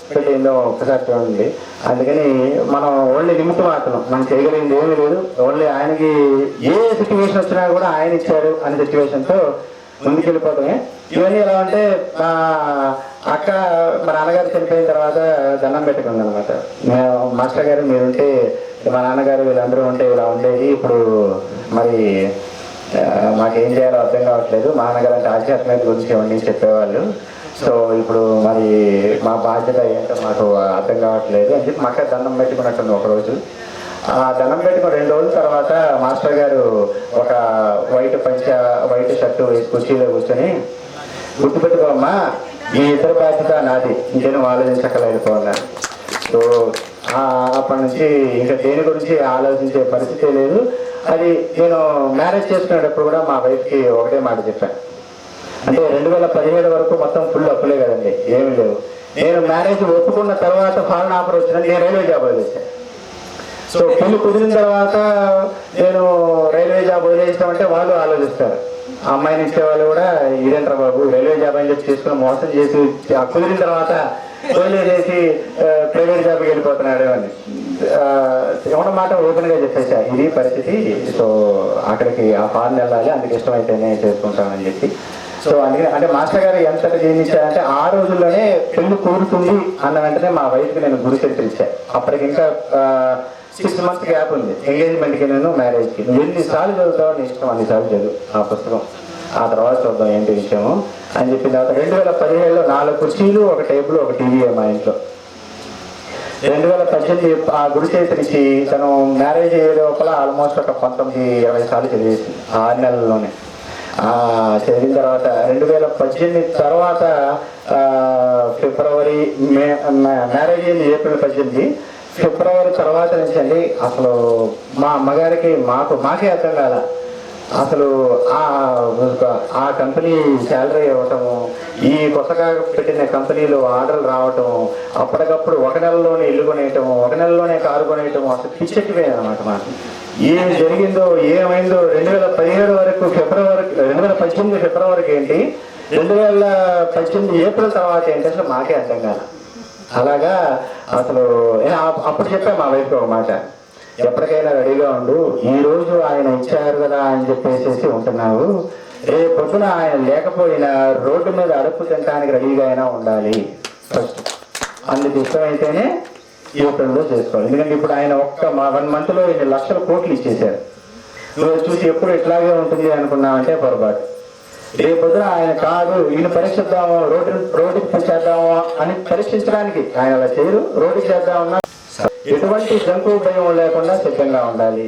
పెట్టిందో ఒక్కసారి చూడండి. అందుకని మనం ఓన్లీ నిమిత్తం మాత్రం మనం చేయగలిగింది ఏమీ లేదు. ఓన్లీ ఆయనకి ఏ సిచ్యువేషన్ వచ్చినా కూడా ఆయన ఇచ్చారు అనే సిచ్యువేషన్తో ముందుకెళ్ళిపోవడమే. ఇవన్నీ ఎలా అంటే మా అక్క మా నాన్నగారు చనిపోయిన తర్వాత దండం పెట్టుకుంది అనమాట. మాస్టర్ గారు మీరుంటే మా నాన్నగారు వీళ్ళందరూ ఉంటే ఇలా ఉండేది, ఇప్పుడు మరి మాకేం చేయాలో అర్థం కావట్లేదు, మా నాన్నగారు అంటే ఆధ్యాత్మికత గురించి ఇవన్నీ చెప్పేవాళ్ళు, సో ఇప్పుడు మరి మా బాధ్యత ఏంటో మాకు అర్థం కావట్లేదు అని చెప్పి మా అక్క దండం పెట్టుకున్నట్టుంది ఒకరోజు. ఆ దండం పెట్టుకుని 2 రోజుల తర్వాత మాస్టర్ గారు ఒక వైట్ షర్టు వేసి కుర్చీలో కూర్చొని, గుర్తుపెట్టుకోమ్మా ఈ ఇతర బాధ్యత నాది, ఇంకేను ఆలోచించక్కర్లేకపోన్నారు. సో అప్పటి నుంచి ఇంకా దేని గురించి ఆలోచించే పరిస్థితి లేదు. అది నేను మ్యారేజ్ చేసుకునేటప్పుడు కూడా మా వైఫ్కి ఒకటే మాట చెప్పాను. అంటే 2017 వరకు మొత్తం ఫుల్ అప్పులే కదండి, ఏమీ లేవు. నేను మ్యారేజ్ ఒప్పుకున్న తర్వాత ఫారెన్ ఆఫర్ వచ్చిందని నేను రైల్వే జాబ్ వదిలేసాను. సో పెళ్లి కుదిరిన తర్వాత నేను రైల్వే జాబ్ వదిలేసామంటే వాళ్ళు ఆలోచిస్తారు, ఆ అమ్మాయిని ఇచ్చే వాళ్ళు కూడా ఇదేంట్రా బాబు రైల్వే జాబ్ అని చెప్పి చేసుకుని మోసం చేసి కుదిరిన తర్వాత వదిలేసి ప్రైవేట్ జాబ్కి వెళ్ళిపోతున్నాడు అని ఏమన్నా మాట ఓపెన్గా చెప్పేసా, ఇది పరిస్థితి. సో అక్కడికి ఆ ఫారెన్ వెళ్ళాలి, అందుకు ఇష్టమైతేనే చేసుకుంటామని చెప్పి. సో అందుకని అంటే మాస్టర్ గారు ఎంత జీవించారంటే ఆ రోజుల్లోనే పెళ్లి కూరుతుంది అన్న వెంటనే మా వైఫ్కి నేను గురు చరిత్ర ఇచ్చాను. అప్పటికి ఇంకా 6 months గ్యాప్ ఉంది ఎంగేజ్మెంట్కి, నేను మ్యారేజ్కి. నువ్వు ఎన్నిసార్లు చదువుతావు నీ ఇష్టం, అన్నిసార్లు చదువు ఆ పుస్తకం, ఆ తర్వాత చూద్దాం ఏంటి విషయము అని చెప్పిన తర్వాత 2017లో 4 కుర్చీలు, 1 టేబుల్, 1 టీవీ మా ఇంట్లో. 2018 ఆ గురు చరిత్ర ఇచ్చి తను మ్యారేజ్ అయ్యే లోపల ఆల్మోస్ట్ ఒక 19-20 సార్లు చదివేసింది 6 నెలల్లోనే. చదివిన తర్వాత 2018 తర్వాత ఫిబ్రవరి మ్యారేజ్ అయింది ఏప్రిల్ 18, ఫిబ్రవరి తర్వాత నుంచి అండి అసలు మా అమ్మగారికి మాకే అర్థం కాల. అసలు ఆ కంపెనీ శాలరీ ఇవ్వటము, ఈ కొత్తగా పెట్టిన కంపెనీలో ఆర్డర్లు రావటము, అప్పటికప్పుడు 1 నెలలోనే ఇల్లు కొనేయటము, 1 నెలలోనే కారు కొనేయటము, అసలు పిచ్చెక్కిపోయింది అనమాట మాకు. ఏం జరిగిందో ఏమైందో 2017 వరకు 2018 ఫిబ్రవరికి ఏంటి, 2018 ఏప్రిల్ తర్వాత ఏంటి అసలు మాకే అర్థం కాదు. అలాగా అసలు అప్పుడు చెప్పాను మా వైఫ్కి ఒక మాట, ఎప్పటికైనా రెడీగా ఉండు, ఈ రోజు ఆయన ఇచ్చారు కదా అని చెప్పేసి ఉంటున్నావు, రేపు పొద్దున ఆయన లేకపోయినా రోడ్డు మీద అడుపు తినడానికి రెడీగా అయినా ఉండాలి. ఫస్ట్ అందుకు ఇష్టమైతేనే ఏప్రిల్లో చేసుకోవాలి. ఎందుకంటే ఇప్పుడు ఆయన 1 monthలో 8 లక్షల కోట్లు ఇచ్చేశారు. నువ్వు చూసి ఎప్పుడు ఇట్లాగే ఉంటుంది అనుకున్నామంటే పొరపాటు. రేపొద్దున ఆయన కాదు ఈయన పరీక్షిద్దాము, రోడ్డుకి చేద్దాము అని పరీక్షించడానికి ఆయన అలా చేయరు, రోడ్డుకి చేద్దామన్నా ఎటువంటి జంకు భయం లేకుండా సిద్ధంగా ఉండాలి.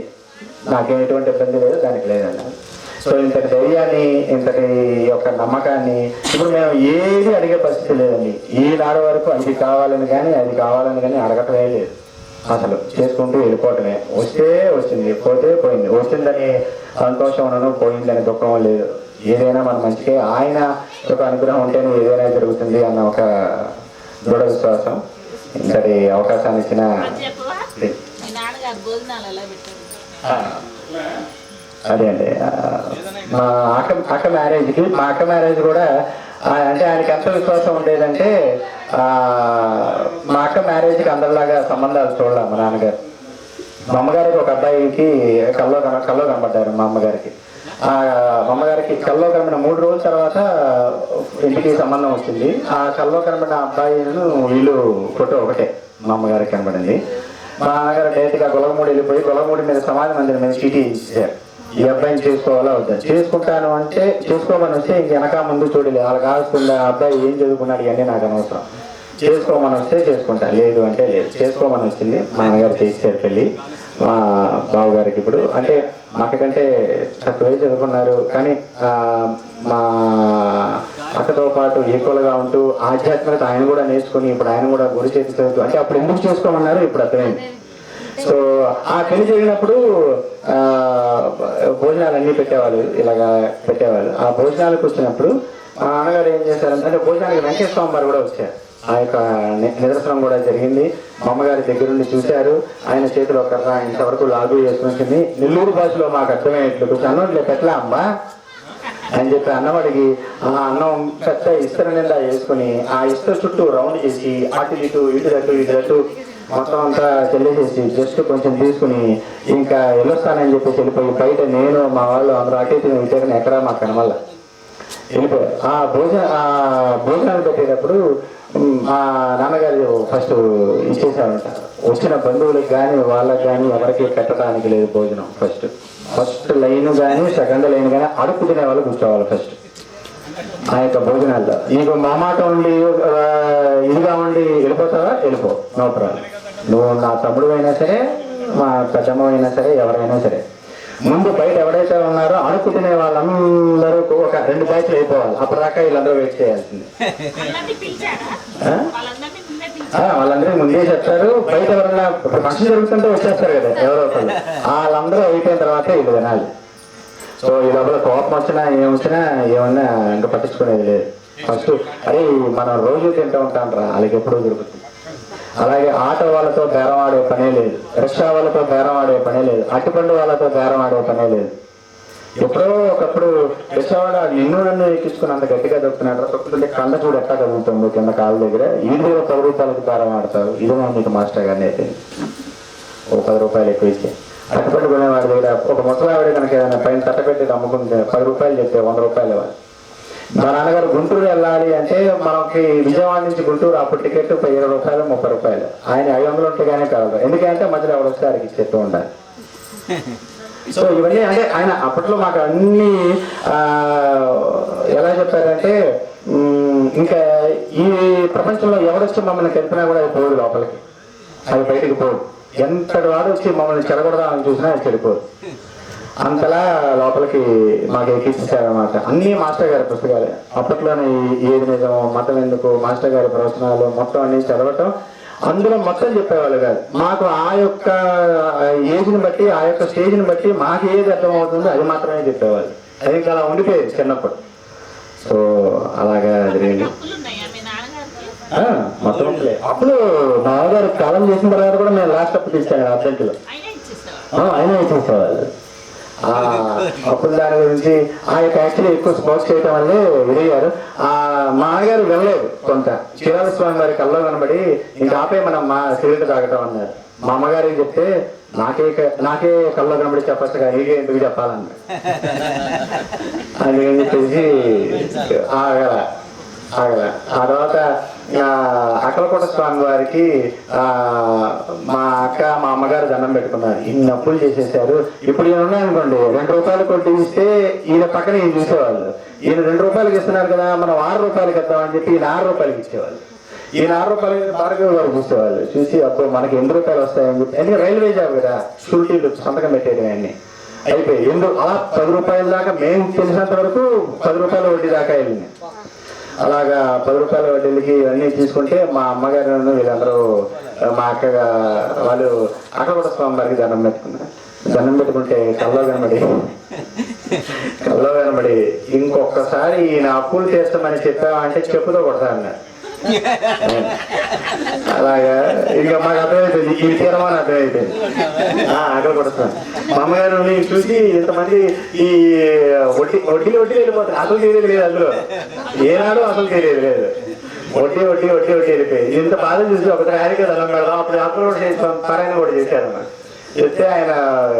నాకేం ఎటువంటి ఇబ్బంది లేదు, దానికి లేదన్న. సో ఇంతటి ధైర్యాన్ని, ఇంతటి యొక్క నమ్మకాన్ని ఇప్పుడు మేము ఏది అడిగే పరిస్థితి లేదండి. ఈనాడు వరకు అది కావాలని కానీ అడగటమే లేదు. అసలు చేసుకుంటూ వెళ్ళిపోవటమే. వస్తే వచ్చింది, పోతే పోయింది. వచ్చిందని సంతోషం ఉండను, పోయిందని దుఃఖం లేదు. ఏదైనా మన మంచికే, ఆయన ఒక అనుగ్రహం ఉంటేనే ఏదైనా జరుగుతుంది అన్న ఒక దృఢ విశ్వాసం. ఇంతటి అవకాశాన్ని ఇచ్చిన అదే అండి మా అక్క మ్యారేజ్ కూడా అంటే ఆయనకి ఎంత విశ్వాసం ఉండేదంటే మా అక్క మ్యారేజ్కి అందరిలాగా సంబంధాలు చూడాలి. మా నాన్నగారు మా అమ్మగారికి ఒక అబ్బాయికి కల్లో కనబడ్డారు. మా అమ్మగారికి కల్లో కనబడిన 3 రోజుల తర్వాత ఇంటికి సంబంధం వచ్చింది. ఆ కల్లో కనబడిన అబ్బాయిను వీళ్ళు ఫోటో ఒకటే మా అమ్మగారికి కనబడింది. మా నాన్నగారు డైరెక్ట్గా గొలగమూడి వెళ్ళిపోయి గొలగమూడి మీద సమాధి మందిరం మీద చీటీ ఇచ్చారు, ఈ అబ్బాయిని చేసుకోవాలా వద్దా. చేసుకుంటాను అంటే చేసుకోమని వస్తే ఇంక వెనక ముందు చూడలేదు, వాళ్ళకి కాకుండా అబ్బాయి ఏం చదువుకున్నాడు ఇవన్నీ నాకు అనవసరం, చేసుకోమని వస్తే చేసుకుంటా, లేదు అంటే లేదు. చేసుకోమని వచ్చింది, మా నాన్నగారు చేసేసారు పెళ్ళి. మా బావగారికి ఇప్పుడు అంటే మాకంటే తక్కువే చదువుకున్నారు, కానీ మా అక్కతో పాటు ఈక్వల్గా ఉంటూ ఆధ్యాత్మికత ఆయన కూడా నేర్చుకుని ఇప్పుడు ఆయన కూడా గురి చేతి చదువుతూ అంటే అప్పుడు ఎందుకు చేసుకోమన్నారు ఇప్పుడు అర్థమైంది. సో ఆ పెళ్లి జరిగినప్పుడు భోజనాలు అన్నీ పెట్టేవాళ్ళు, ఇలాగా పెట్టేవాళ్ళు. ఆ భోజనాలకు వచ్చినప్పుడు మా నాన్నగారు ఏం చేశారంటే భోజనానికి వెంకటేశ్వర స్వామి వారు కూడా వచ్చారు. ఆ యొక్క నిదర్శనం కూడా జరిగింది. మా అమ్మగారి దగ్గరుండి చూశారు. ఆయన చేతిలో కర్ర ఇంతవరకు లాగు చేసుకుని నెల్లూరు భాషలో మాకు అర్థమయ్యేట్లు కొంచెం అన్నం పెట్టలా అమ్మా అని చెప్పి అన్నవాడికి ఆ అన్నం పెద్ద ఇస్తర నిండా వేసుకుని ఆ ఇస్తర చుట్టూ రౌండ్ చేసి అటు ఇటు మొత్తం అంతా చెల్లేసేసి జస్ట్ కొంచెం తీసుకుని ఇంకా వెళ్ళొస్తానని చెప్పేసి వెళ్ళిపోయి బయట నేను మా వాళ్ళు అందరూ అటు ఇటు ఎక్కడా మాకు కనవల్ల వెళ్ళిపోయారు. ఆ భోజనాలు పెట్టేటప్పుడు మా నాన్నగారు ఫస్ట్ ఇచ్చేసారంట. వచ్చిన బంధువులకు కానీ వాళ్ళకి కానీ ఎవరికి పెట్టడానికి లేదు భోజనం. ఫస్ట్ లైన్ కానీ సెకండ్ లైన్ కానీ అడుగు తినే వాళ్ళు కూర్చోవాలి ఫస్ట్ ఆ యొక్క భోజనాల్లో. నీకు మా మాట ఉండి ఇదిగా ఉండి వెళ్ళిపోతావా, వెళ్ళిపో, నో ప్రాబ్లం. నువ్వు నా తమ్ముడు అయినా సరే మా పెద్దమ్మ అయినా సరే ఎవరైనా సరే ముందు బయట ఎవరైతే ఉన్నారో అడుగు తినే వాళ్ళందరూ ఒక 2 బ్యాచ్లు అయిపోవాలి. అప్పటిదాకా వీళ్ళందరూ వెయిట్ చేయాల్సింది. వాళ్ళందరికీ ముందే చెప్తారు. బయట ఎవరన్నా ఫంక్షన్ జరుగుతుంటే వచ్చేస్తారు కదా ఎవరో ఒకళ్ళు, వాళ్ళందరూ అయిపోయిన తర్వాత వీళ్ళు వినాలి. సో ఈ లోపల కోపం వచ్చినా ఏమొచ్చినా ఏమన్నా ఇంకా పట్టించుకునేది లేదు. ఫస్ట్ అరే మనం రోజు తింటూ ఉంటాం రా, వాళ్ళకి ఎప్పుడూ దొరుకుతుంది. అలాగే ఆటో వాళ్ళతో బేరం ఆడే పనే లేదు, రిక్షా వాళ్ళతో బేరం ఆడే పనే లేదు, అట్టిపండు వాళ్ళతో బేరం ఆడే పనే లేదు. ఎప్పుడో ఒకప్పుడు రిక్షావాడ నన్ను ఎక్కించుకుని అంత గట్టిగా దొరుకుతున్నాడు. తొక్కుతుంటే కండ చూడు ఎట్టా కదులుతుంది కింద కాళ్ళ దగ్గర. ఈ దగ్గర 10 రూపాయలకు బేరం ఆడతావు. ఇది మీకు మాస్టర్ గారిని అయితే ఓ 10 రూపాయలు ఎక్కువ ఇచ్చి అట్టిపండు కొనేవాడి దగ్గర ఒక ముసలావిడ కనుక ఏదైనా పైన తట్టపెట్టి అమ్ముకుంటే 10 రూపాయలు చెప్తే 100 రూపాయలు ఇవ్వాలి. మా నాన్నగారు గుంటూరు వెళ్ళాలి అంటే మనకి విజయవాడ నుంచి గుంటూరు అప్పుడు టికెట్ 20 రూపాయలు 30 రూపాయలు. ఆయన 500 ఉంటేగానే కాదు, ఎందుకంటే మధ్యలో ఎవరు వస్తే ఆయనకి చెప్తూ ఉండాలి. సో ఇవన్నీ అంటే ఆయన అప్పట్లో మాకు అన్ని ఎలా చెప్పారంటే ఇంకా ఈ ప్రపంచంలో ఎవరొచ్చి మమ్మల్ని కలిపినా కూడా అది పోదు లోపలికి, అది బయటికి పోదు. ఎంతటి వాడు వచ్చి మమ్మల్ని చెడగొడదామని చూసినా అది చెడిపోదు. అంతలా లోపలికి మాకు ఎక్కించారనమాట. అన్ని మాస్టర్ గారి పుస్తకాలే. అప్పట్లోనే ఏది నిజం మతం ఎందుకు మాస్టర్ గారి ప్రవచనాలు మొత్తం అన్ని చదవటం, అందులో మొత్తం చెప్పేవాళ్ళు కాదు. మాకు ఆ యొక్క ఏజ్ని బట్టి ఆ యొక్క స్టేజ్ని బట్టి మాకు ఏది అర్థమవుతుందో అది మాత్రమే చెప్పేవాళ్ళు. అది ఇంకా అలా ఉండిపోయేది చిన్నప్పుడు. సో అలాగా జరిగింది మొత్తం. అప్పుడు మా గారు కాలం చేసిన తర్వాత కూడా మేము లాస్ట్ అప్పుడు తీసాను అర్జెంటులో, అయినా ఇచ్చేసేవాళ్ళు. అప్పుడు దాని గురించి ఆ యొక్క యాక్చువల్లీ ఎక్కువ స్పోర్ట్స్ చేయటం వల్లే విడిగారు. మా నాన్నగారు వెళ్ళలేదు. కొంత చీరాల స్వామి వారి కల్లో కనబడి ఇంకా ఆపే మనం మా సిగరెట్ తాగటం అన్నారు. మా అమ్మగారికి చెప్తే నాకే కల్లో కనబడి చెప్పచ్చు కానీ నీకే ఎందుకు చెప్పాలన్న. అందుకని చెప్పేసి ఆగల. ఆ తర్వాత అక్కలకోట స్వామి వారికి మా అక్క మా అమ్మగారు దండం పెట్టుకున్నారు. ఇన్ని అప్పులు చేసేసారు. ఇప్పుడు ఈయన ఉన్నాయనుకోండి 2 రూపాయలు కొట్టి ఇస్తే ఈయన పక్కన ఈయన చూసేవాళ్ళు. ఈయన 2 రూపాయలకి ఇస్తున్నారు కదా మనం 6 రూపాయలకి ఇద్దామని చెప్పి ఈయన 6 రూపాయలకి ఇచ్చేవాళ్ళు. ఈయన 6 రూపాయలకి భార్గవ్ గారు చూసేవాళ్ళు. చూసి అప్పుడు మనకి 8 రూపాయలు వస్తాయని చెప్పి ఎందుకంటే రైల్వే జాబ్ కదా, షూరిటీలు సంతకం పెట్టేది అన్ని అయిపోయి అలా 10 రూపాయల దాకా మేము తెలిసినంత వరకు 10 రూపాయల వడ్డీ దాకా వెళ్ళింది. అలాగా 10 రూపాయల వడ్డీలకి ఇవన్నీ తీసుకుంటే మా అమ్మగారు వీళ్ళందరూ మా అక్కగా వాళ్ళు అక్కలకోట స్వామి వారికి దండం పెట్టుకున్నారు. దండం పెట్టుకుంటే కల్లో కనబడి ఇంకొకసారి ఈయన అప్పులు చేస్తామని చెప్పావా అంటే చెప్పుతో కొడతా అన్నారు. అలాగా ఇంకా మాకు అర్థమైపోయింది ఈ తీరమని అర్థమైపోయింది. అక్కడ కొడుతున్నాను. మా అమ్మగారు చూసి ఇంతమంది ఈ వడ్డీ వెళ్ళిపోతారు. అసలు తెలియదు లేదు, అందులో ఏనాడు అసలు తెలియదు లేదు. వడ్డీ వెళ్ళిపోయి ఇంత బాధ చూసి ఒకసారి ఆయనకే దండం పెడదాం. అప్పుడు అప్పుడు కూడా పరాయణ కూడా చేశారన్నమాట. చెప్తే ఆయన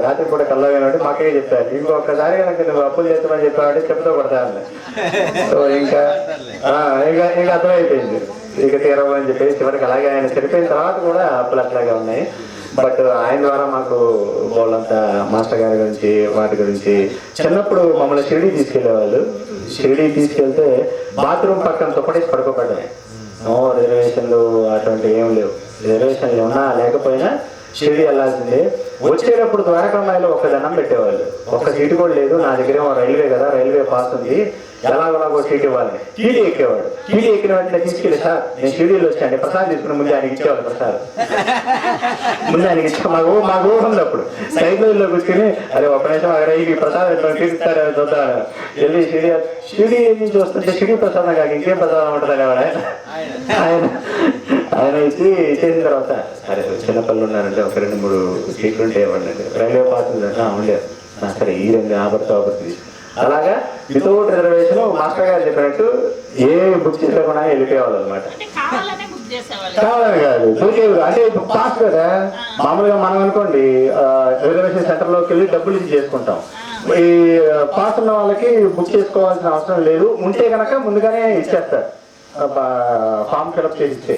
రాత్రి పూట కల్లో కాబట్టి మాకే చెప్పారు ఇంకొకసారి కనుక నువ్వు అప్పులు చేస్తామని చెప్పావంటే చెప్పుతో కొడతాను. సో ఇంకా అర్థమైపోయింది ఇక తీరవు అని చెప్పేసి చివరికి అలాగే ఆయన చనిపోయిన తర్వాత కూడా అప్పులు అట్లాగే ఉన్నాయి. బట్ ఆయన ద్వారా మాకు వాళ్ళంతా మాస్టర్ గారి గురించి వాటి గురించి చిన్నప్పుడు మమ్మల్ని షిరిడీ తీసుకెళ్లేవాళ్ళు. షిరిడీ తీసుకెళ్తే బాత్రూమ్ పక్కన తుప్పటేసి పడుకోబడ్డాయి. నో రిజర్వేషన్లు అటువంటి ఏం లేవు. రిజర్వేషన్లు ఉన్నా లేకపోయినా షిరిడీ వెళ్ళాల్సిందే. వచ్చేటప్పుడు ద్వారకామాయిలో ఒక దండం పెట్టేవాళ్ళు. ఒక్క సీటు కూడా లేదు. నా దగ్గర రైల్వే కదా, రైల్వే పాస్ ఉంది, ఎలాగోలాగో సీట్ ఇవ్వాలని టీడీ ఎక్కేవాడు. టీడీ ఎక్కిన వెంటనే తీసుకెళ్ళి సార్ నేను షిరిడీలో వచ్చాను ప్రసాద్ తీసుకుని ముందు ఆయనకి ఇచ్చేవాళ్ళు. ప్రసాద్ ముందు ఆయనకి ఇచ్చా మాకు ఊహ ఉంది అప్పుడు. సైకిల్లో కూర్చుని అదే ఒక నిమిషం అక్కడ ఈ ప్రసాద్ తీరుస్తారు చూద్దాం వెళ్ళి షిరిడీ నుంచి వస్తుంటే షిరిడీ ప్రసాదం కాక ఇంకేం ప్రసాదం ఉంటుంది ఆయన ఆయన ఇచ్చి చేసిన తర్వాత సరే చిన్నపిల్లలు ఉన్నారంటే ఒక 2-3 సీట్లు ఉండేవాడి రైల్వే పాస్ ఉండేది. సరే ఈ 2 ఆపర్తి అలాగా వితౌట్ రిజర్వేషన్ మాస్టర్ గారు చెప్పినట్టు ఏ బుక్ చేసుకోకుండా వెళ్ళిపోయేవాళ్ళు అనమాట. కావాలని కాదు దొరికేవి అంటే పాస్ కదా. మామూలుగా మనం అనుకోండి రిజర్వేషన్ సెంటర్లోకి వెళ్ళి డబ్బులు ఇచ్చి చేసుకుంటాం. ఈ పాస్ ఉన్న వాళ్ళకి బుక్ చేసుకోవాల్సిన అవసరం లేదు. ఉంటే కనుక ముందుగానే ఇచ్చేస్తారు ఫామ్ ఫిలప్ చేసి ఇస్తే.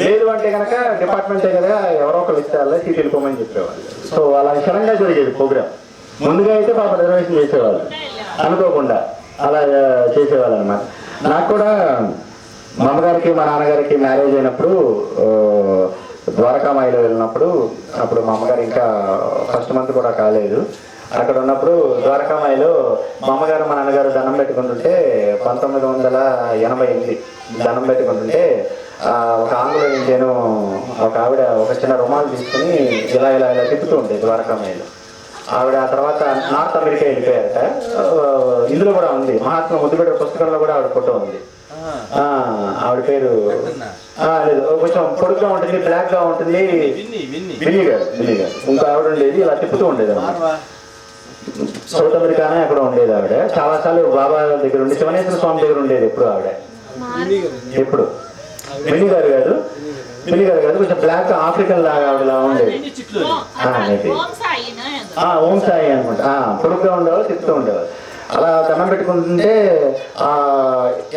లేదు అంటే కనుక డిపార్ట్మెంటే కదా ఎవరో ఒకరు ఇస్తారు సీట్ వెళ్ళిపోమని చెప్పేవాళ్ళు. సో అలా సడన్గా జరిగేది ప్రోగ్రామ్. ముందుగా అయితే పాప రిజర్వేషన్ చేసేవాళ్ళు అనుకోకుండా అలా చేసేవాళ్ళు అనమాట. నాకు కూడా మా అమ్మగారికి మా నాన్నగారికి మ్యారేజ్ అయినప్పుడు ద్వారకామాయిలో వెళ్ళినప్పుడు అప్పుడు మా అమ్మగారు ఇంకా ఫస్ట్ మంత్ కూడా కాలేదు. అక్కడ ఉన్నప్పుడు ద్వారకామాయిలో మా అమ్మగారు మా నాన్నగారు దండం పెట్టుకుంటుంటే 1988 దండం పెట్టుకుంటుంటే ఒక ఆంగ్లో ఇండియను ఒక ఆవిడ ఒక చిన్న రుమాలు తీసుకుని ఇలా ఇలా ఇలా తిప్పుతూ ఉండేది ద్వారకామాయిలో. ఆవిడ ఆ తర్వాత నార్త్ అమెరికా వెళ్ళిపోయారట. ఇందులో కూడా ఉంది మహాత్మా ముద్దుబిడ్డ పుస్తకంలో కూడా ఆవిడ ఫోటో ఉంది. ఆవిడ పేరు లేదు కొంచెం పొడుగ్గా ఉంటుంది బ్లాక్ గా ఉంటుంది విన్నీ గారు ఇంకా ఆవిడ ఉండేది ఇలా తిప్పుతూ ఉండేది అన్నమాట. సౌత్ అమెరికానే అక్కడ ఉండేది ఆవిడ. చాలా సార్లు బాబా దగ్గర ఉండి శివనేశ్వర స్వామి దగ్గర ఉండేది ఎప్పుడు ఆవిడ. ఎప్పుడు విన్నీ గారు కాదు కొంచెం బ్లాక్ ఆఫ్రికన్ లాగా ఆవిడలా ఉండేది. ఓం సాయి అనుకుంటా పొడుగ్గా ఉండేవాళ్ళు తిప్పుతూ ఉండేవాళ్ళు. అలా దండం పెట్టుకుంటుంటే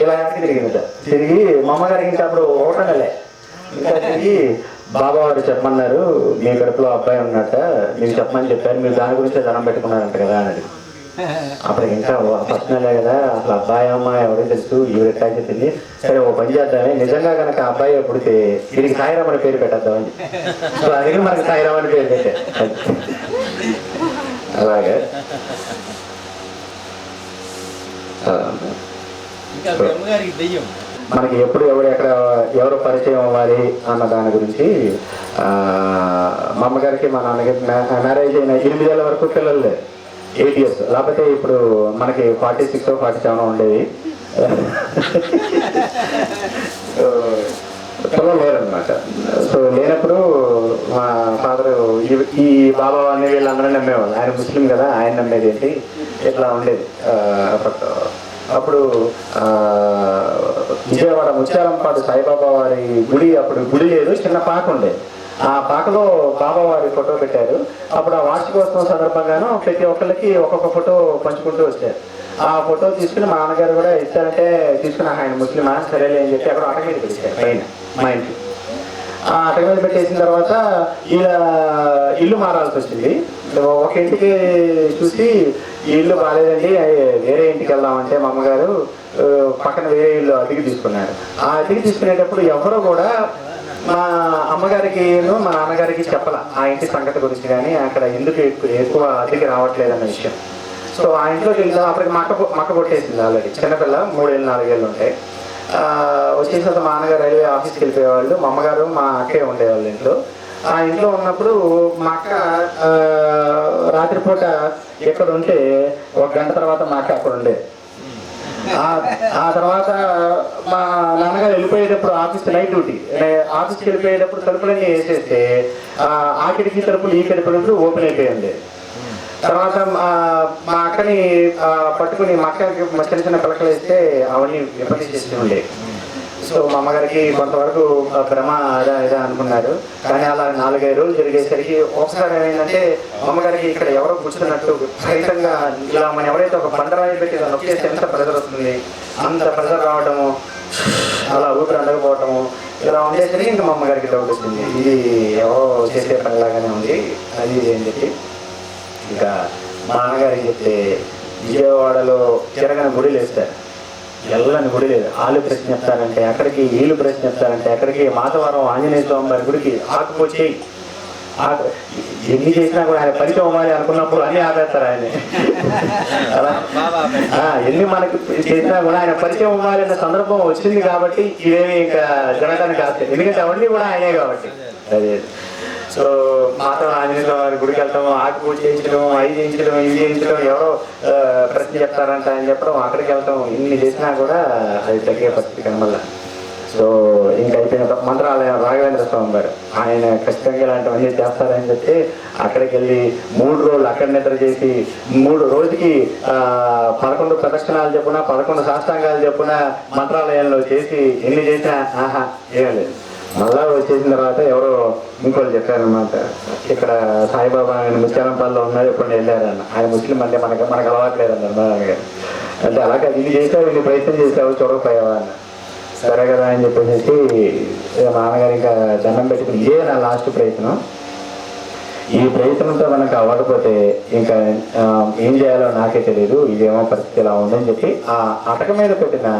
ఇలా వెనక్కి తిరిగింది. తిరిగి మా అమ్మగారికి ఇంకా అప్పుడు ఒకటం నెలే ఇంకా తిరిగి బాబా వారు చెప్పమన్నారు మీ కడుపులో అబ్బాయి ఉన్నట్ట మీకు చెప్పమని చెప్పారు మీరు దాని గురించే దండం పెట్టుకున్నారంట కదా అని. అప్పుడు ఇంకా ఫస్ట్ నెలే కదా అసలు అబ్బాయి అమ్మాయి ఎవరికి తెలుసు ఈవిడ ఎట్లా చెప్పింది. సరే ఓ పని చేద్దామే నిజంగా కనుక అబ్బాయి పుడితే దీనికి సాయిరామ్ అని పేరు పెట్టేద్దామని. సో అందుకే మనకి సాయిరామ్ అని పేరు పెట్టే అలాగే. మనకి ఎప్పుడు ఎక్కడ ఎవరు పరిచయం అవ్వాలి అన్న దాని గురించి మా అమ్మగారికి మా నాన్నగారికి మ్యారేజ్ అయిన 8 ఏళ్ళ వరకు పిల్లలు లేదు. 8 years లేకపోతే ఇప్పుడు మనకి 46 or 47 ఉండేది పిల్లలు లేరనమాట. సో లేనప్పుడు మా ఫాదరు ఈ బాబా అనే వీళ్ళందరూ నమ్మేవాళ్ళు. ఆయన ముస్లిం కదా ఆయన నమ్మేది ఏంటి ఇట్లా ఉండేది. అప్పుడు విజయవాడ ముత్యాలంపాడు సాయిబాబా వారి గుడి అప్పుడు గుడి లేదు చిన్న పాక ఉండేది. ఆ పాకలో బాబా వారి ఫోటో పెట్టారు. అప్పుడు ఆ వార్షికోత్సవం సందర్భంగాను ప్రతి ఒక్కరికి ఒక్కొక్క ఫోటో పంచుకుంటూ వచ్చారు. ఆ ఫోటో తీసుకుని మా నాన్నగారు కూడా ఇస్తారంటే తీసుకుని ఆయన ముస్లిమా సరేలే అని చెప్పి అక్కడ అటక మీద పెట్టారు పైన మా ఇంటి. ఆ అటక మీద పెట్టేసిన తర్వాత ఇలా ఇల్లు మారాల్సి వచ్చింది. ఒక ఇంటికి చూసి ఈ ఇల్లు బాగాలేదండి వేరే ఇంటికి వెళ్దామంటే మా అమ్మగారు పక్కన వేరే ఇల్లు అద్దెకి తీసుకున్నారు. ఆ అద్దెకి తీసుకునేటప్పుడు ఎవరో కూడా మా అమ్మగారికి మా నాన్నగారికి చెప్పాల ఆ ఇంటి సంగతి గురించి కానీ అక్కడ ఎందుకు ఎక్కువ అద్దెకి రావట్లేదన్న విషయం. సో ఆ ఇంట్లోకి వెళ్దాం అప్పటికి మక్క కొట్టేసింది ఆల్రెడీ చిన్నపిల్ల 3 ఏళ్ళు 4 ఏళ్ళు ఉంటాయి. వచ్చేసిన తర్వాత మా నాన్నగారు రైల్వే ఆఫీస్కి వెళ్ళిపోయేవాళ్ళు. మా అమ్మగారు మా అక్కే ఉండేవాళ్ళు ఇంట్లో. ఆ ఇంట్లో ఉన్నప్పుడు మా అక్క రాత్రిపూట ఎక్కడ ఉంటే 1 గంట తర్వాత మా అక్క అక్కడ ఉండేది. ఆ తర్వాత మా నాన్నగారు వెళ్ళిపోయేటప్పుడు ఆఫీస్ నైట్ డ్యూటీ ఆఫీస్కి వెళ్ళిపోయేటప్పుడు తలుపులన్నీ వేసేస్తే ఆ కిటికీ తలుపులు ఈ కిటికీ ఓపెన్ అయిపోయింది. తర్వాత మా అక్కని పట్టుకుని మా అక్కకి చిన్న చిన్న పిలకలు వేస్తే అవన్నీ విపరీత చేస్తూ ఉండే. సో మా అమ్మగారికి కొంతవరకు భ్రమ ఇదా అనుకున్నారు. కానీ అలా 4-5 రోజులు జరిగేసరికి ఒకసారి ఏమైందంటే మా అమ్మగారికి ఇక్కడ ఎవరో కూర్చున్నట్టు విపరీతంగా ఇలా మనం ఎవరైతే ఒక బండరాయి పెట్టి నొక్కేసి ఎంత ప్రెజర్ వస్తుంది అంత ప్రెజర్ రావడము అలా ఊపిరి అందకపోవటము ఇలా ఉండేసరికి ఇంకా మా అమ్మగారికి డౌట్ వచ్చింది ఇది ఎవరో చేసే పనిలాగానే ఉంది అది ఇది అని చెప్పి ఇంకా మా నాన్నగారికి చెప్తే విజయవాడలో తిరగని గుడిలు వేస్తారు. ఎల్లని గుడి లేదు. ఆలు ప్రశ్న చెప్తారంటే అక్కడికి ఈలు ప్రశ్న చెప్తారంటే అక్కడికి మాతవరం ఆంజనేయ స్వామి వారి గుడికి ఆకుపోచేయి ఎన్ని చేసినా కూడా ఆయన పరిచయం అవ్వాలి అనుకున్నప్పుడు అన్ని ఆపేస్తారు ఆయన. అలా ఎన్ని మనకి చేసినా కూడా ఆయన పరిచయం అవ్వాలి అనే సందర్భం వచ్చింది కాబట్టి ఇవేమి ఇంకా జరగడానికి కాదు, ఎందుకంటే అవన్నీ కూడా ఆయనే కాబట్టి. అదే సో మాతో ఆంజనేయ వారి గుడికి వెళ్తాము, ఆకు పూజ చేయించడం, అవి చేయించడం, ఇవి చేయించడం, ఎవరో ప్రశ్న చెప్తారంట అని చెప్పడం, అక్కడికి వెళ్తాం. ఇన్ని చేసినా కూడా అది తగ్గే పరిస్థితి కనబల్ల. సో ఇంకా అయిపోయిన మంత్రాలయం రాఘవేంద్ర స్వామి గారు ఆయన ఖచ్చితంగా ఇలాంటివన్నీ చేస్తారని చెప్తే అక్కడికి వెళ్ళి 3 రోజులు అక్కడ నిద్ర చేసి 3 రోజుకి 11 ప్రదక్షిణాలు చెప్పున 11 సాష్టాంగాలు చెప్పున మంత్రాలయంలో చేసి ఎన్ని చేసినా ఆహా ఏం లేదు. మళ్ళా వచ్చేసిన తర్వాత ఎవరో ఇంకోళ్ళు చెప్పారనమాట, ఇక్కడ సాయిబాబా ఆయన ముత్యాలంపల్లిలో ఉన్నారు, ఎప్పుడు వెళ్ళారన్న. ఆయన ముస్లిం అంటే మనకు అలవాట్లేదన్నారు గారు. అంటే అలాగే ఇన్ని చేసావు, ఇన్ని ప్రయత్నం చేసావు, చూడకపోయావా అన్న. సరే కదా అని చెప్పేసి మా నాన్నగారు ఇంకా దండం పెట్టుకుని ఇదే నా లాస్ట్ ప్రయత్నం, ఈ ప్రయత్నంతో మనకు అవ్వకపోతే ఇంకా ఏం చేయాలో నాకే తెలియదు, ఇదేమో పరిస్థితి ఇలా ఉందని చెప్పి ఆ అటక మీద పెట్టిన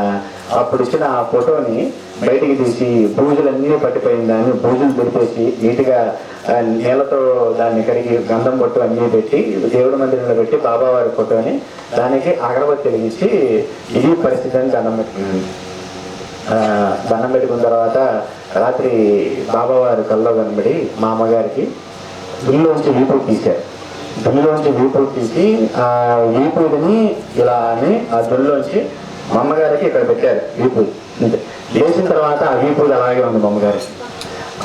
అప్పుడు ఇచ్చిన ఆ ఫోటోని బయటికి తీసి బూజులన్నీ పట్టిపోయిన దాన్ని బూజులు పెడితేసి నీట్గా నీళ్ళతో దాన్ని కడిగి గంధం బొట్టు అన్నీ పెట్టి దేవుడి మందిరంలో పెట్టి బాబావారి ఫోటోని దానికి అగరబత్తి వెలిగించి ఇది పరిస్థితి అని దండం పెట్టుకున్నాను. దండం పెట్టుకున్న తర్వాత రాత్రి బాబావారి కల్లో కనబడి మా అమ్మగారికి దుల్లోంచి వీపు తీశారు. దుల్లోంచి వీపు తీసి ఆ వీపుని ఇలా అని ఆ దుల్లోంచి మా అమ్మగారికి ఇక్కడ పెట్టారు వీపు. లేచిన తర్వాత ఆ వీపు అలాగే ఉంది మా అమ్మగారికి.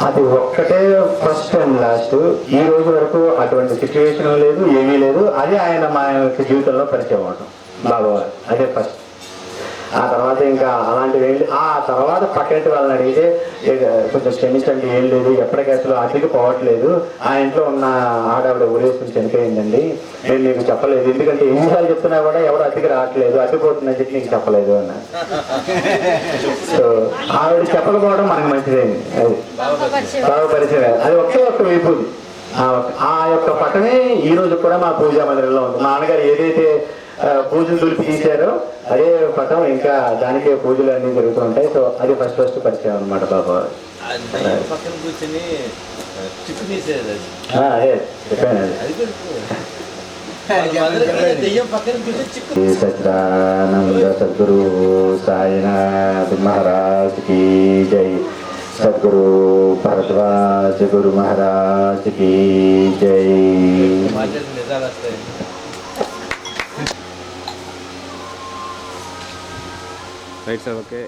అది ఒక్కటే ఫస్ట్ అండ్ లాస్ట్. ఈ రోజు వరకు అటువంటి సిచ్యువేషన్ లేదు, ఏమీ లేదు. అది ఆయన మా యొక్క జీవితంలో పరిచయం అవడం బాబావారు, అదే ఫస్ట్. ఆ తర్వాత ఇంకా అలాంటివి ఏం లేదు. ఆ తర్వాత పక్కనటి వాళ్ళని అడిగితే కొంచెం క్షమించండి, ఏం లేదు, ఎప్పటికీ అసలు అతికి పోవట్లేదు, ఆ ఇంట్లో ఉన్న ఆడవిడ ఊరేసుకుని చనిపోయిందండి, నేను నీకు చెప్పలేదు, ఎందుకంటే ఎన్నిసార్లు చెప్తున్నా కూడా ఎవరు అతికి రావట్లేదు, అతిపోతుందని చెప్పి నీకు చెప్పలేదు అన్న. సో ఆవిడ చెప్పకపోవడం మనకు మంచిదేంది, అది బాగా పరిచయం. అది ఒకే ఒక్క వైపుది. ఆ యొక్క పట్టమే ఈ రోజు కూడా మా పూజా మందిరంలో ఉంది. మా నాన్నగారు ఏదైతే పూజలు దులిపి తీశారో అదే పటం ఇంకా దానికే పూజలు అన్నీ జరుగుతూ ఉంటాయి. సో అది ఫస్ట్ పరిచయం అనమాట బాబా. అదే చెప్పాను. సచ్చిదానంద సద్గురు సాయినాథ్ మహారాజ్ की जय, सदगुरु भरद्वाज गुरु महाराज की जय. Right sir, okay.